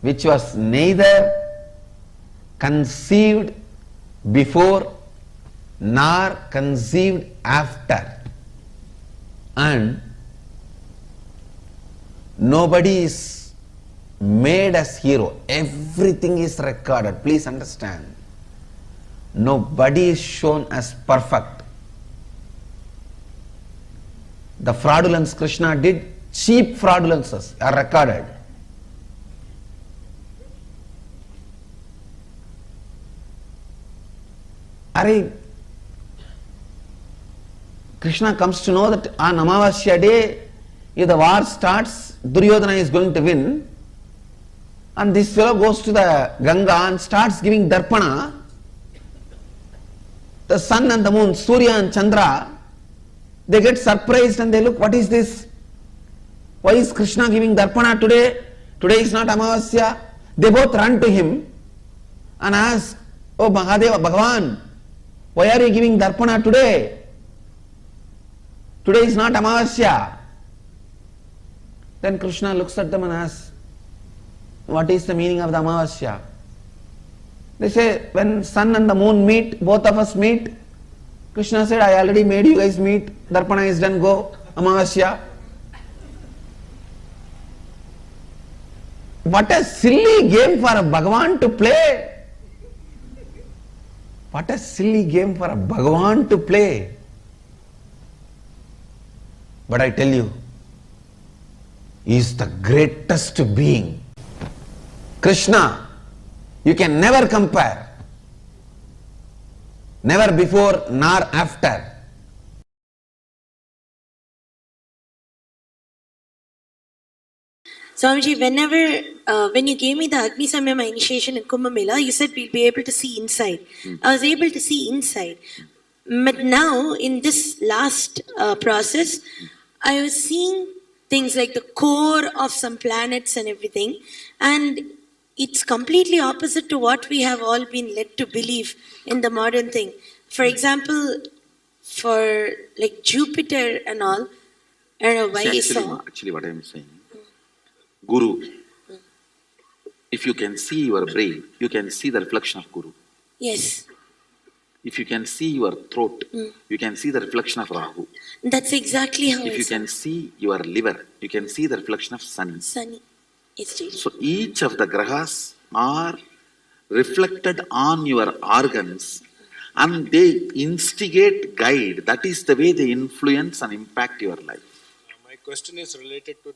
which was neither conceived before nor conceived after, and nobody is made as hero. Everything is recorded. Please understand. Nobody is shown as perfect. The fraudulence Krishna did, cheap fraudulences are recorded. Krishna comes to know that on Amavasya day, if the war starts, Duryodhana is going to win, and this fellow goes to the Ganga and starts giving darpana. The sun and the moon, Surya and Chandra, they get surprised and they look, what is this? Why is Krishna giving darpana today? Today is not Amavasya. They both run to him and ask, oh Mahadeva, Bhagavān, why are you giving darpana today? Today is not Amavasya. Then Krishna looks at them and asks, what is the meaning of the Amavasya? They say, when sun and the moon meet, both of us meet. Krishna said, I already made you guys meet. Darpana is done, go. Amavasya. What a silly game for a Bhagavān to play. What a silly game for a Bhagavān to play. But I tell you, he is the greatest being. Krishna, you can never compare. Never before nor after. Swamiji, when you gave me the Agni Samyama initiation in Kumbh Mela, you said we'll be able to see inside. I was able to see inside. But now, in this last process, I was seeing things like the core of some planets and everything. And it's completely opposite to what we have all been led to believe in the modern thing. For example, for like Jupiter and all, I don't know why I saw. Actually, what I am saying, Guru, if you can see your brain, you can see the reflection of Guru. Yes. If you can see your throat, you can see the reflection of Rahu. That's exactly how If you can see your liver, you can see the reflection of Sun. Sunny. So each of the grahas are reflected on your organs and they instigate, guide. That is the way they influence and impact your life. My question is related to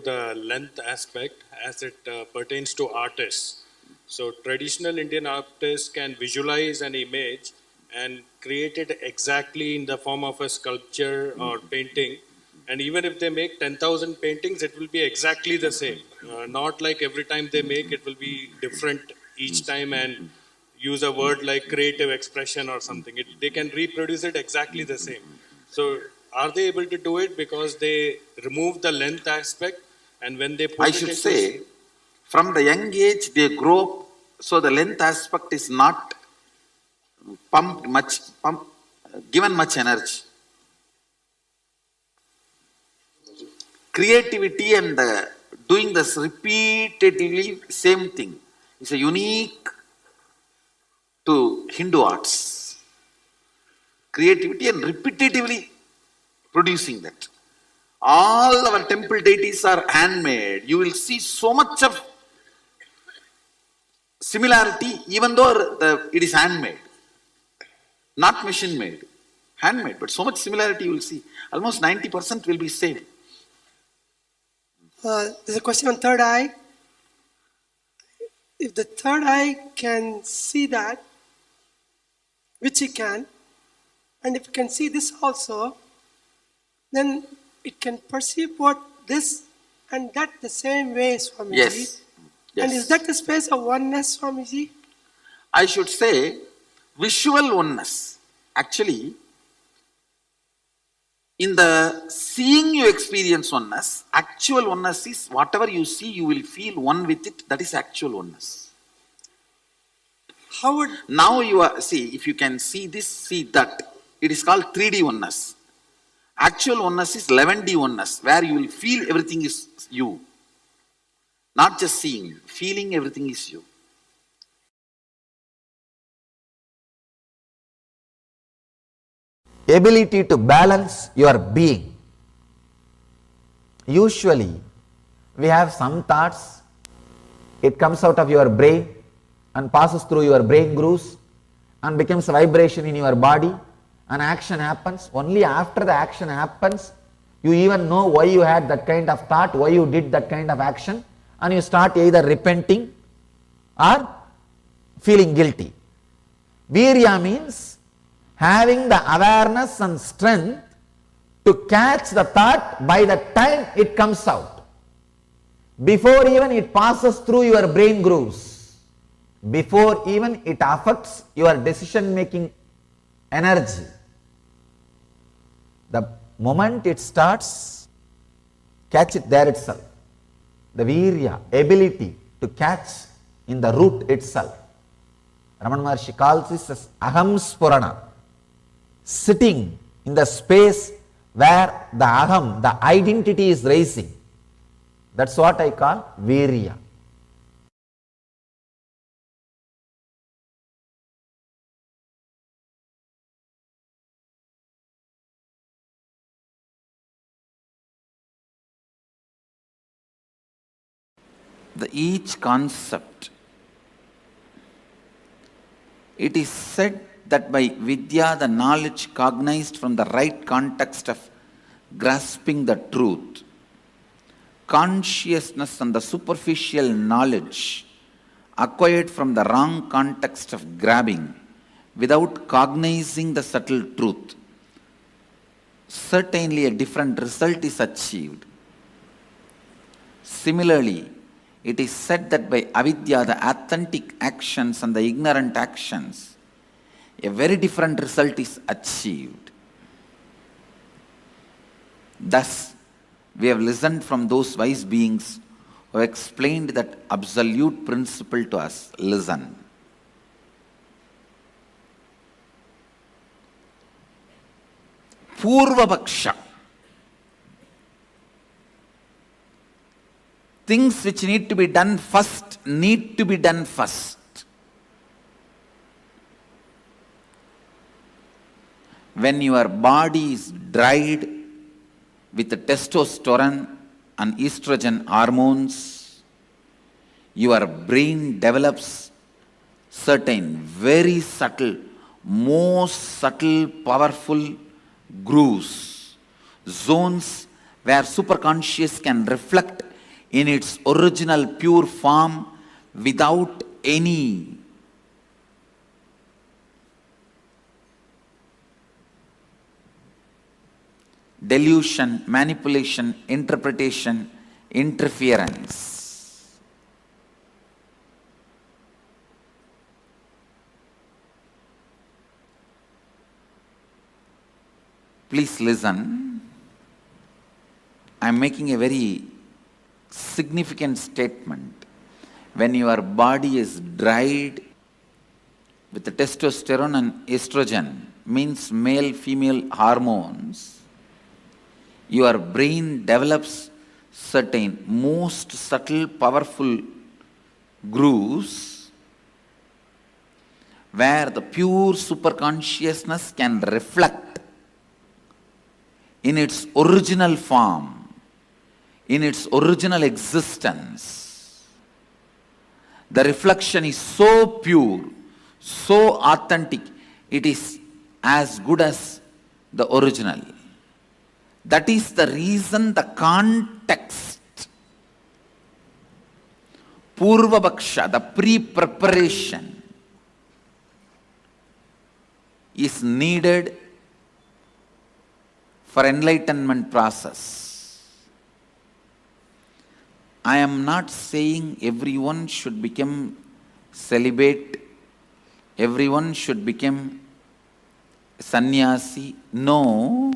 the length aspect as it pertains to artists. So traditional Indian artists can visualize an image and create it exactly in the form of a sculpture or painting. And even if they make 10,000 paintings, it will be exactly the same. Not like every time they make, it will be different each time and use a word like creative expression or something. They can reproduce it exactly the same. So are they able to do it because they remove the length aspect, and when they put I it should into say, from the young age they grow up, so the length aspect is not given much energy. Creativity and doing this repeatedly same thing is a unique to Hindu arts. Creativity and repetitively producing that. All our temple deities are handmade. You will see so much of similarity even though it is handmade. Not machine made. Handmade. But so much similarity you will see. Almost 90% will be same. There's a question on third eye. If the third eye can see that, which it can, and if it can see this also, then it can perceive what this and that the same way, Swamiji. Yes. And is that the space of oneness, Swamiji? I should say visual oneness. Actually, in the seeing you experience oneness, actual oneness is whatever you see, you will feel one with it. That is actual oneness. How would... Now you are, see, if you can see this, see that, it is called 3D oneness. Actual oneness is 11D oneness, where you will feel everything is you. Not just seeing, feeling everything is you. Ability to balance your being. Usually, we have some thoughts, it comes out of your brain and passes through your brain grooves and becomes a vibration in your body an action happens, only after the action happens, you even know why you had that kind of thought, why you did that kind of action, and you start either repenting or feeling guilty. Virya means having the awareness and strength to catch the thought by the time it comes out, before even it passes through your brain grooves, before even it affects your decision making energy. The moment it starts, catch it there itself. The virya, ability to catch in the root itself. Ramana Maharshi calls this as aham spurana, sitting in the space where the aham, the identity is rising. That's what I call virya. Each concept, it is said that by vidya, the knowledge cognized from the right context of grasping the truth, consciousness and the superficial knowledge acquired from the wrong context of grabbing without cognizing the subtle truth, certainly a different result is achieved. Similarly, it is said that by avidya, the authentic actions and the ignorant actions, a very different result is achieved. Thus, we have listened from those wise beings who have explained that absolute principle to us. Listen. Purvapaksha. Things which need to be done first need to be done first. When your body is dried with the testosterone and estrogen hormones, your brain develops certain very subtle, most subtle, powerful grooves, zones where superconscious can reflect in its original pure form without any delusion, manipulation, interpretation, interference. Please listen. I am making a very significant statement. When your body is dried with the testosterone and estrogen, means male female hormones, your brain develops certain most subtle powerful grooves where the pure superconsciousness can reflect in its original form, in its original existence. The reflection is so pure, so authentic, it is as good as the original. That is the reason the context, Purvapaksha, the pre-preparation, is needed for enlightenment process. I am not saying everyone should become celibate, everyone should become sannyasi. No.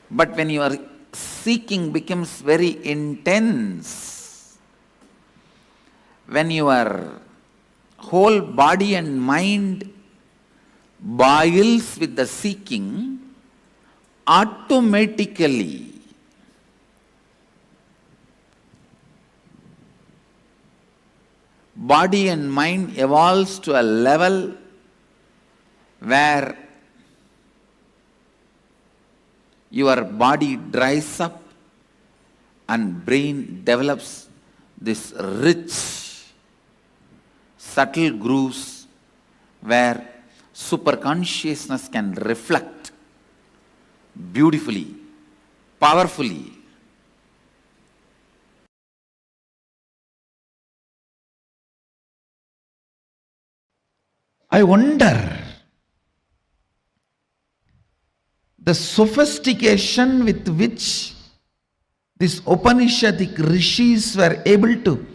But when your seeking becomes very intense, when your whole body and mind boils with the seeking, automatically body and mind evolves to a level where your body dries up and brain develops this rich, subtle grooves where superconsciousness can reflect beautifully, powerfully. I wonder the sophistication with which these Upanishadic rishis were able to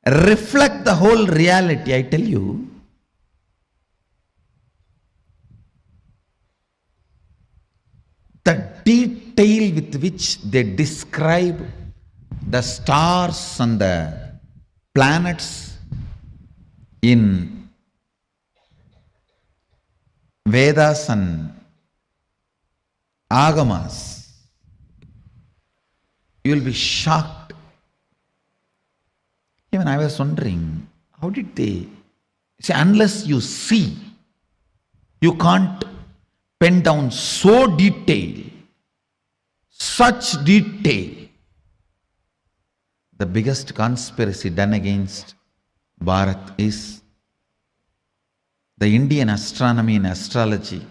reflect the whole reality. I tell you, the detail with which they describe the stars and the planets in Vedas and Agamas, you will be shocked. Even I was wondering, how did they say, unless you see, you can't pen down so detail, such detail. The biggest conspiracy done against Bharat is the Indian astronomy and astrology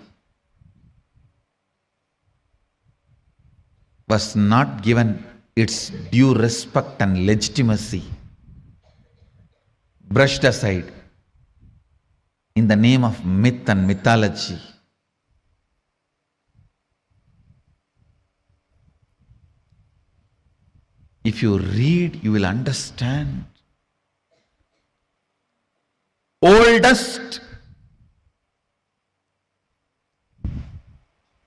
was not given its due respect and legitimacy, brushed aside in the name of myth and mythology. If you read, you will understand. Oldest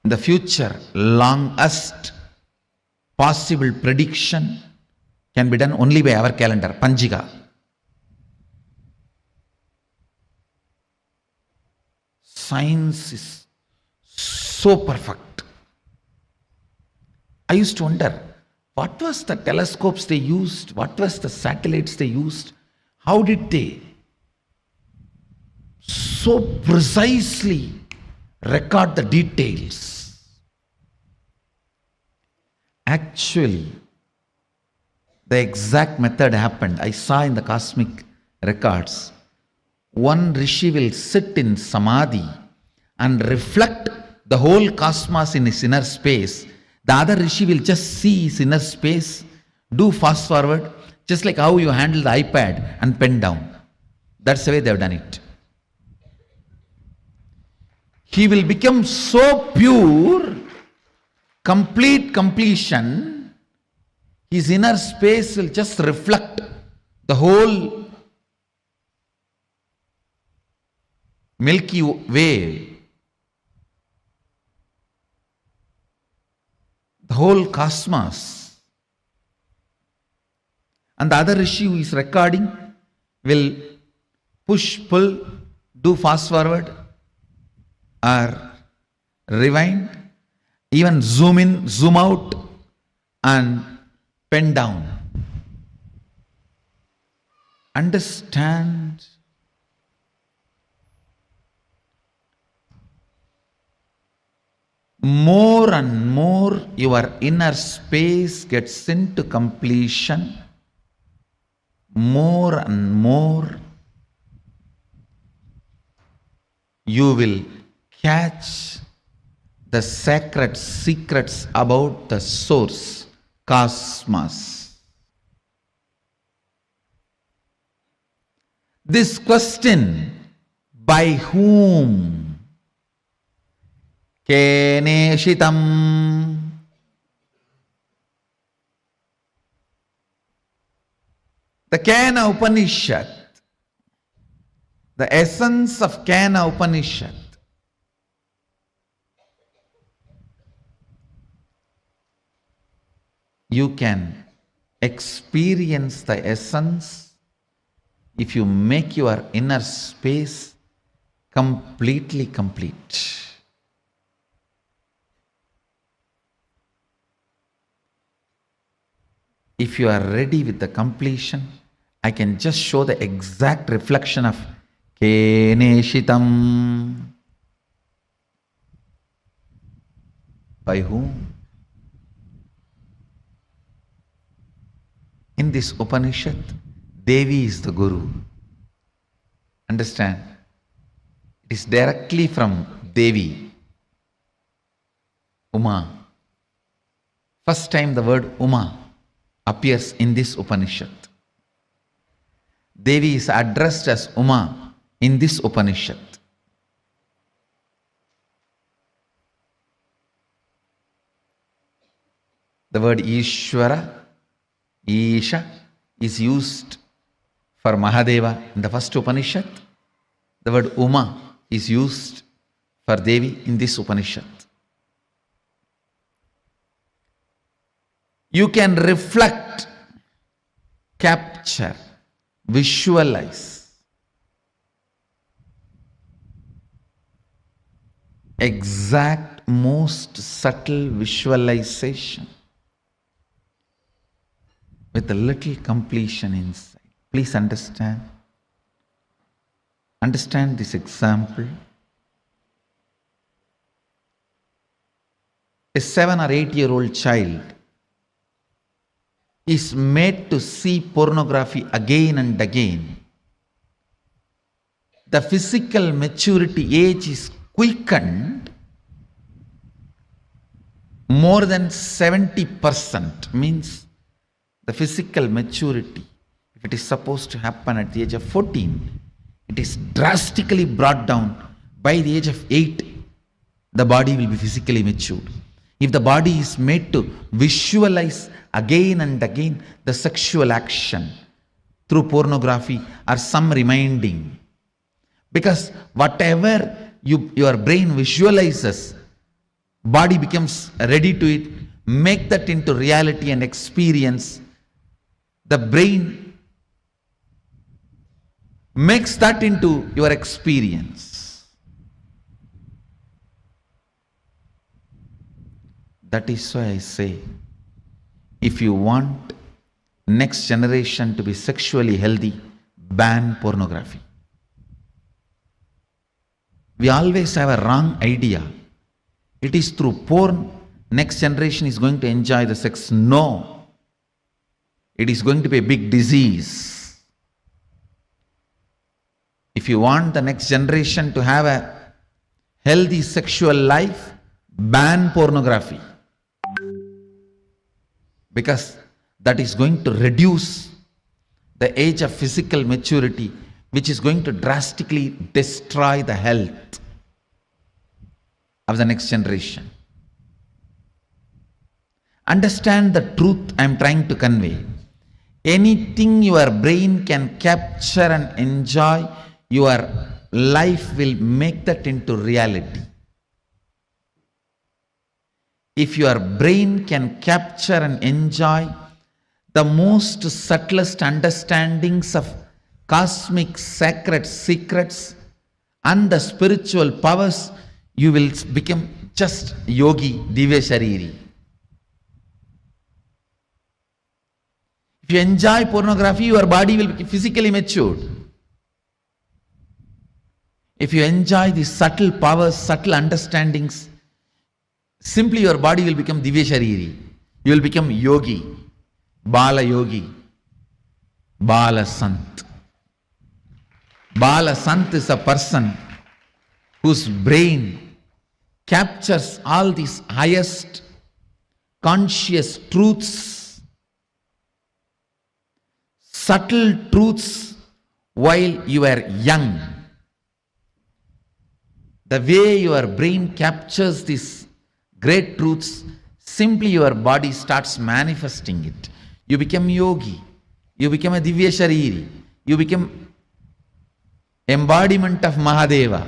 in the future, longest possible prediction can be done only by our calendar, Panjiga. Science is so perfect. I used to wonder, what was the telescopes they used? What was the satellites they used? How did they so precisely record the details? Actually, the exact method happened. I saw in the cosmic records, one rishi will sit in samadhi and reflect the whole cosmos in his inner space. The other rishi will just see his inner space, do fast forward, just like how you handle the iPad and pen down. That's the way they have done it. He will become so pure, complete completion, his inner space will just reflect the whole Milky Way, the whole cosmos. And the other rishi who is recording will push, pull, do fast forward or rewind, even zoom in, zoom out and pen down. Understand? More and more your inner space gets into completion, more and more you will catch the sacred secrets about the source, cosmos. This question, by whom? Keneshitam. The Kena Upanishad, the essence of Kena Upanishad, you can experience the essence if you make your inner space completely complete. If you are ready with the completion, I can just show the exact reflection of Keneshitam. By whom? In this Upanishad, Devi is the Guru. Understand? It is directly from Devi, Uma. First time the word Uma appears in this Upanishad. Devi is addressed as Uma in this Upanishad. The word Ishvara, Isha, is used for Mahadeva in the first Upanishad. The word Uma is used for Devi in this Upanishad. You can reflect, capture, visualize exact, most subtle visualization with a little completion inside. Please understand. Understand this example. A 7 or 8-year-old child is made to see pornography again and again. The physical maturity age is quickened more than 70%, means the physical maturity, if it is supposed to happen at the age of 14, it is drastically brought down. By the age of 8, the body will be physically matured. If the body is made to visualize again and again the sexual action through pornography or some reminding, because whatever your brain visualizes, body becomes ready to it, make that into reality and experience. The brain makes that into your experience. That is why I say, if you want next generation to be sexually healthy, ban pornography. We always have a wrong idea. It is through porn next generation is going to enjoy the sex. No. It is going to be a big disease. If you want the next generation to have a healthy sexual life, ban pornography. Because that is going to reduce the age of physical maturity, which is going to drastically destroy the health of the next generation. Understand the truth I am trying to convey. Anything your brain can capture and enjoy, your life will make that into reality. If your brain can capture and enjoy the most subtlest understandings of cosmic sacred secrets and the spiritual powers, you will become just yogi, divya shariri. If you enjoy pornography, your body will be physically matured. If you enjoy the subtle powers, subtle understandings, simply your body will become divya shariri. You will become yogi, bala yogi, bala sant. Bala sant is a person whose brain captures all these highest conscious truths, subtle truths while you are young. The way your brain captures these great truths, simply your body starts manifesting it. You become yogi, you become a divya shariri, you become embodiment of Mahadeva.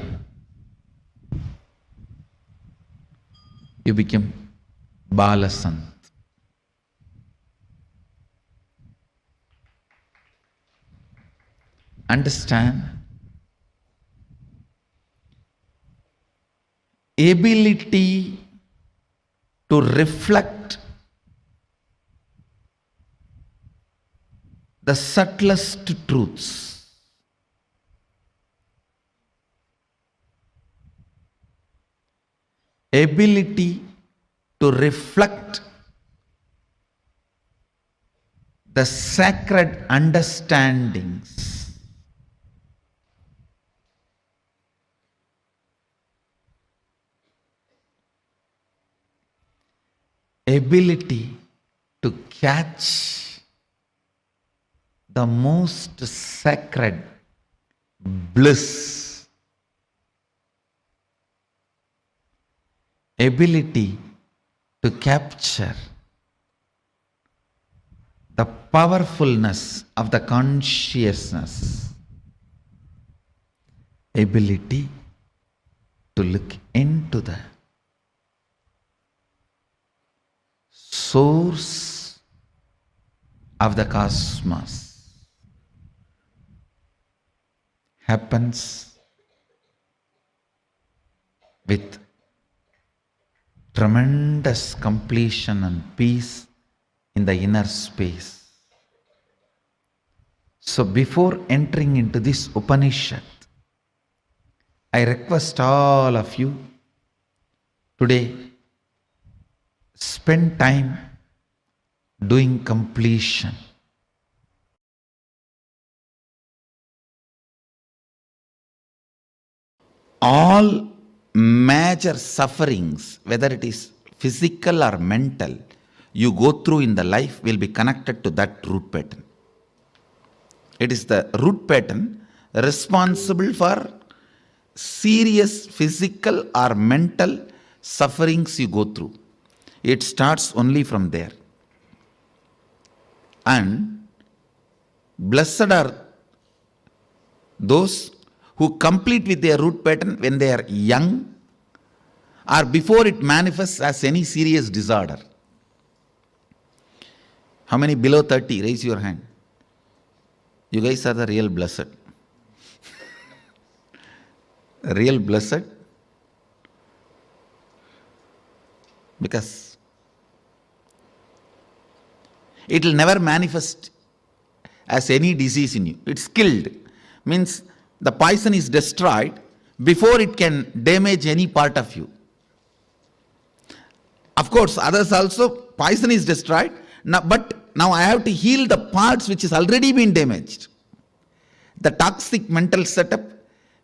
You become Bala Sant. Understand? Ability to reflect the subtlest truths. Ability to reflect the sacred understandings ability to catch the most sacred bliss, ability to capture the powerfulness of the consciousness, ability to look into the source of the cosmos happens with tremendous completion and peace in the inner space. So before entering into this Upanishad, I request all of you today, spend time doing completion. All major sufferings, whether it is physical or mental, you go through in the life will be connected to that root pattern. It is the root pattern responsible for serious physical or mental sufferings you go through. It starts only from there. And blessed are those who complete with their root pattern when they are young or before it manifests as any serious disorder. How many below 30? Raise your hand. You guys are the real blessed. Real blessed. Because it will never manifest as any disease in you. It's killed. Means the poison is destroyed before it can damage any part of you. Of course, others also, poison is destroyed. Now, but now I have to heal the parts which is already been damaged. The toxic mental setup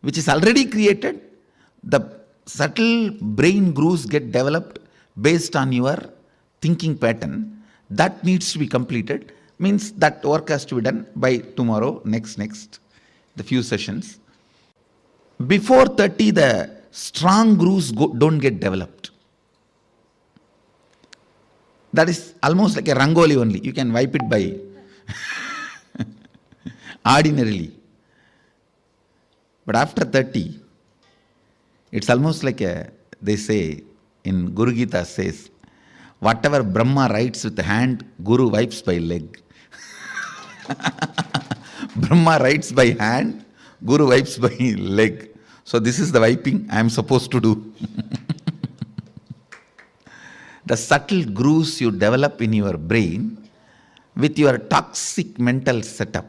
which is already created, the subtle brain grooves get developed based on your thinking pattern. That needs to be completed. Means that work has to be done by tomorrow, next, the few sessions. Before 30, the strong grooves don't get developed. That is almost like a rangoli only. You can wipe it by ordinarily. But after 30, it's almost like they say in Guru Gita says, whatever Brahma writes with the hand, Guru wipes by leg. Brahma writes by hand, Guru wipes by leg. So this is the wiping I am supposed to do. The subtle grooves you develop in your brain with your toxic mental setup.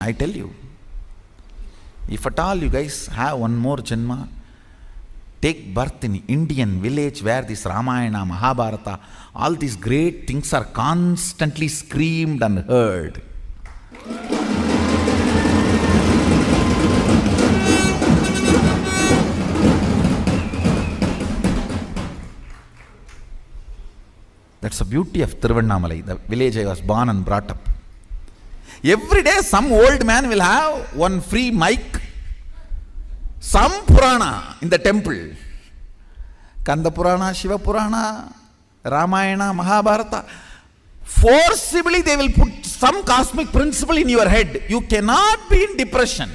I tell you, if at all you guys have one more janma, take birth in Indian village where this Ramayana, Mahabharata, all these great things are constantly screamed and heard. That's the beauty of Tiruvannamalai, the village I was born and brought up. Every day some old man will have one free mic, some Purana in the temple. Kanda Purana, Shiva Purana, Ramayana, Mahabharata. Forcibly they will put some cosmic principle in your head. You cannot be in depression.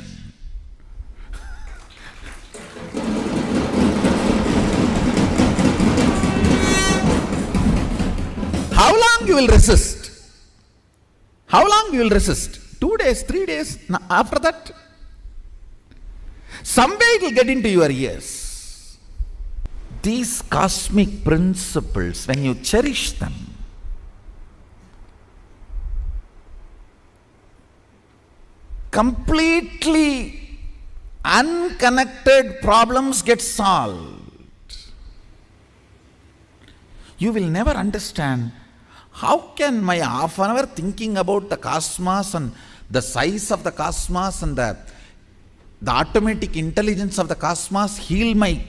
How long you will resist? How long you will resist? 2 days, 3 days, after that? Someday it will get into your ears. These cosmic principles, when you cherish them, completely unconnected problems get solved. You will never understand how can my half an hour thinking about the cosmos and the size of the cosmos and the The automatic intelligence of the cosmos heal my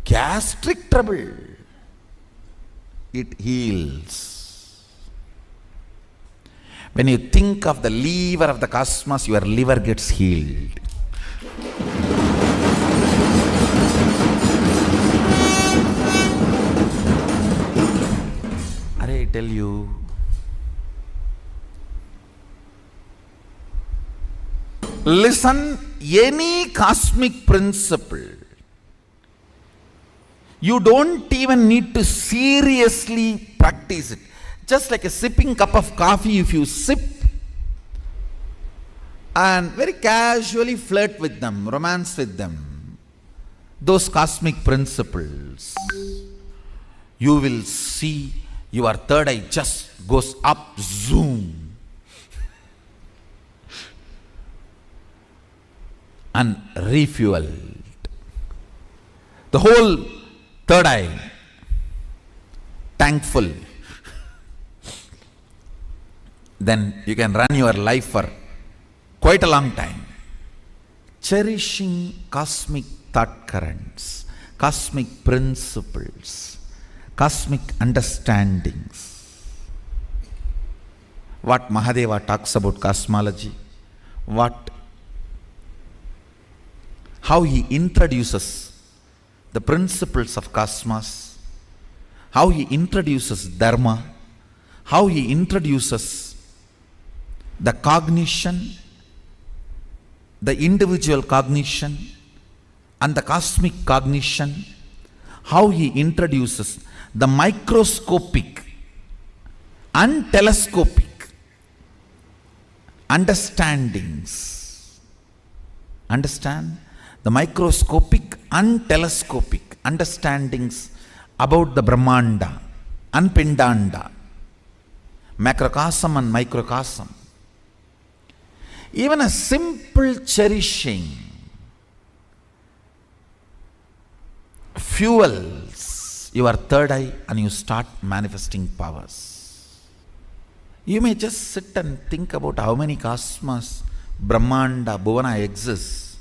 gastric trouble. It heals. When you think of the liver of the cosmos, your liver gets healed. I tell you, listen, any cosmic principle, you don't even need to seriously practice it. Just like a sipping cup of coffee, if you sip and very casually flirt with them, romance with them, those cosmic principles, you will see your third eye just goes up, zoom, and refueled. The whole third eye, thankful. Then you can run your life for quite a long time. Cherishing cosmic thought currents, cosmic principles, cosmic understandings. What Mahadeva talks about cosmology, how he introduces the principles of cosmos, how he introduces dharma, how he introduces the cognition, the individual cognition and the cosmic cognition, how he introduces the microscopic and telescopic understandings. Understand? The microscopic and telescopic understandings about the Brahmanda and Pindanda, macrocosm and microcosm. Even a simple cherishing fuels your third eye and you start manifesting powers. You may just sit and think about how many cosmos, Brahmanda, Bhuvana exists.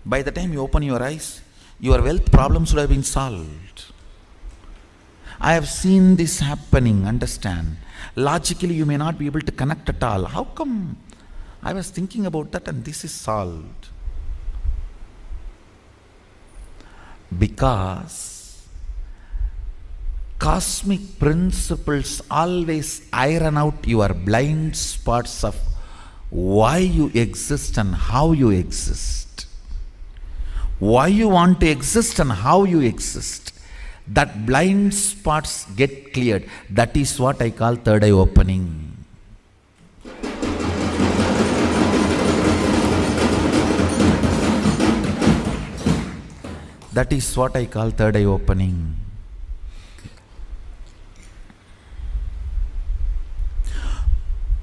By the time you open your eyes, your wealth problems would have been solved. I have seen this happening, understand. Logically, you may not be able to connect at all. How come? I was thinking about that and this is solved. Because cosmic principles always iron out your blind spots of why you exist and how you exist. Why you want to exist and how you exist. That blind spots get cleared. That is what I call third eye opening. That is what I call third eye opening.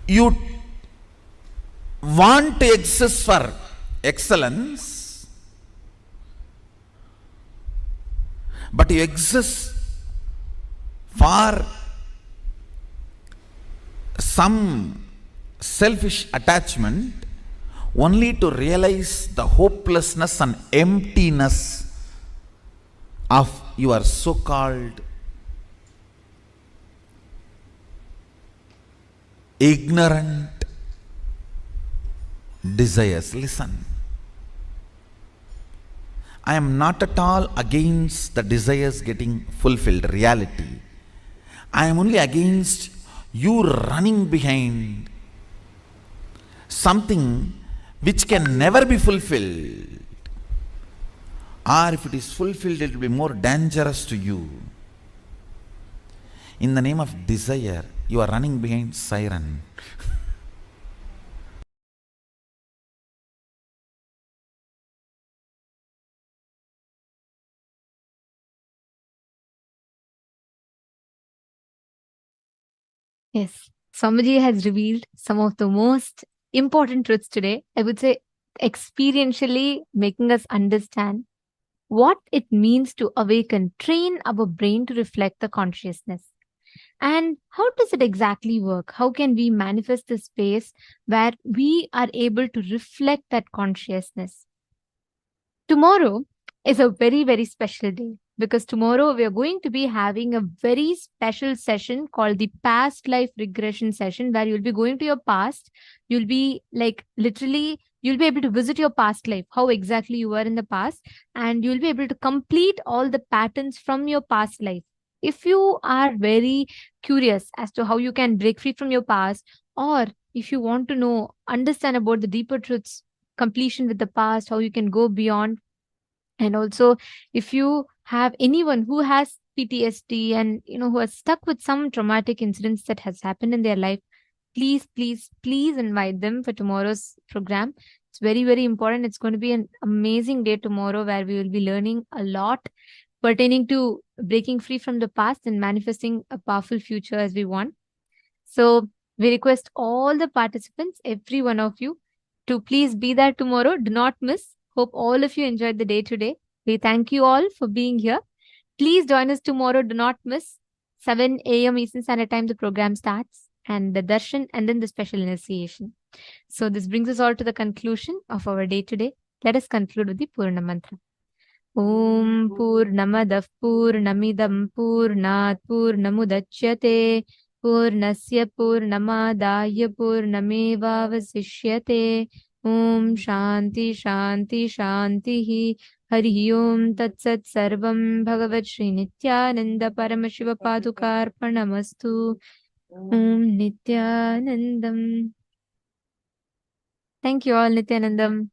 You want to exist for excellence, but you exist for some selfish attachment only to realize the hopelessness and emptiness of your so-called ignorant desires. Listen, I am not at all against the desires getting fulfilled, reality. I am only against you running behind something which can never be fulfilled. Or if it is fulfilled, it will be more dangerous to you. In the name of desire, you are running behind siren. Yes, Swamiji has revealed some of the most important truths today. I would say experientially making us understand what it means to awaken, train our brain to reflect the consciousness. And how does it exactly work? How can we manifest the space where we are able to reflect that consciousness? Tomorrow is a very, very special day because tomorrow we are going to be having a very special session called the past life regression session, where you'll be going to your past. You'll be like literally, you'll be able to visit your past life, how exactly you were in the past, and you'll be able to complete all the patterns from your past life. If you are very curious as to how you can break free from your past, or if you want to know, understand about the deeper truths, completion with the past, how you can go beyond, and also if you have anyone who has PTSD and who are stuck with some traumatic incidents that has happened in their life, please, please, please invite them for tomorrow's program. It's very, very important. It's going to be an amazing day tomorrow where we will be learning a lot pertaining to breaking free from the past and manifesting a powerful future as we want. So we request all the participants, every one of you, to please be there tomorrow. Do not miss. Hope all of you enjoyed the day today. We thank you all for being here. Please join us tomorrow. Do not miss. 7 a.m. Eastern Standard Time, the program starts, and the darshan, and then the special initiation. So this brings us all to the conclusion of our day today. Let us conclude with the Purna Mantra. Om Purnamadah Purnamidam Purnat Purnamudachyate Purnasya Purnamadaya Purnamevavasishyate. Om Shanti Shanti Shanti Hari Om Tat Sat Sarvam Bhagavat Shri Nithyananda Paramashiva Padukarpanamastu. Om Nithyanandam. Thank you all, Nithyanandam.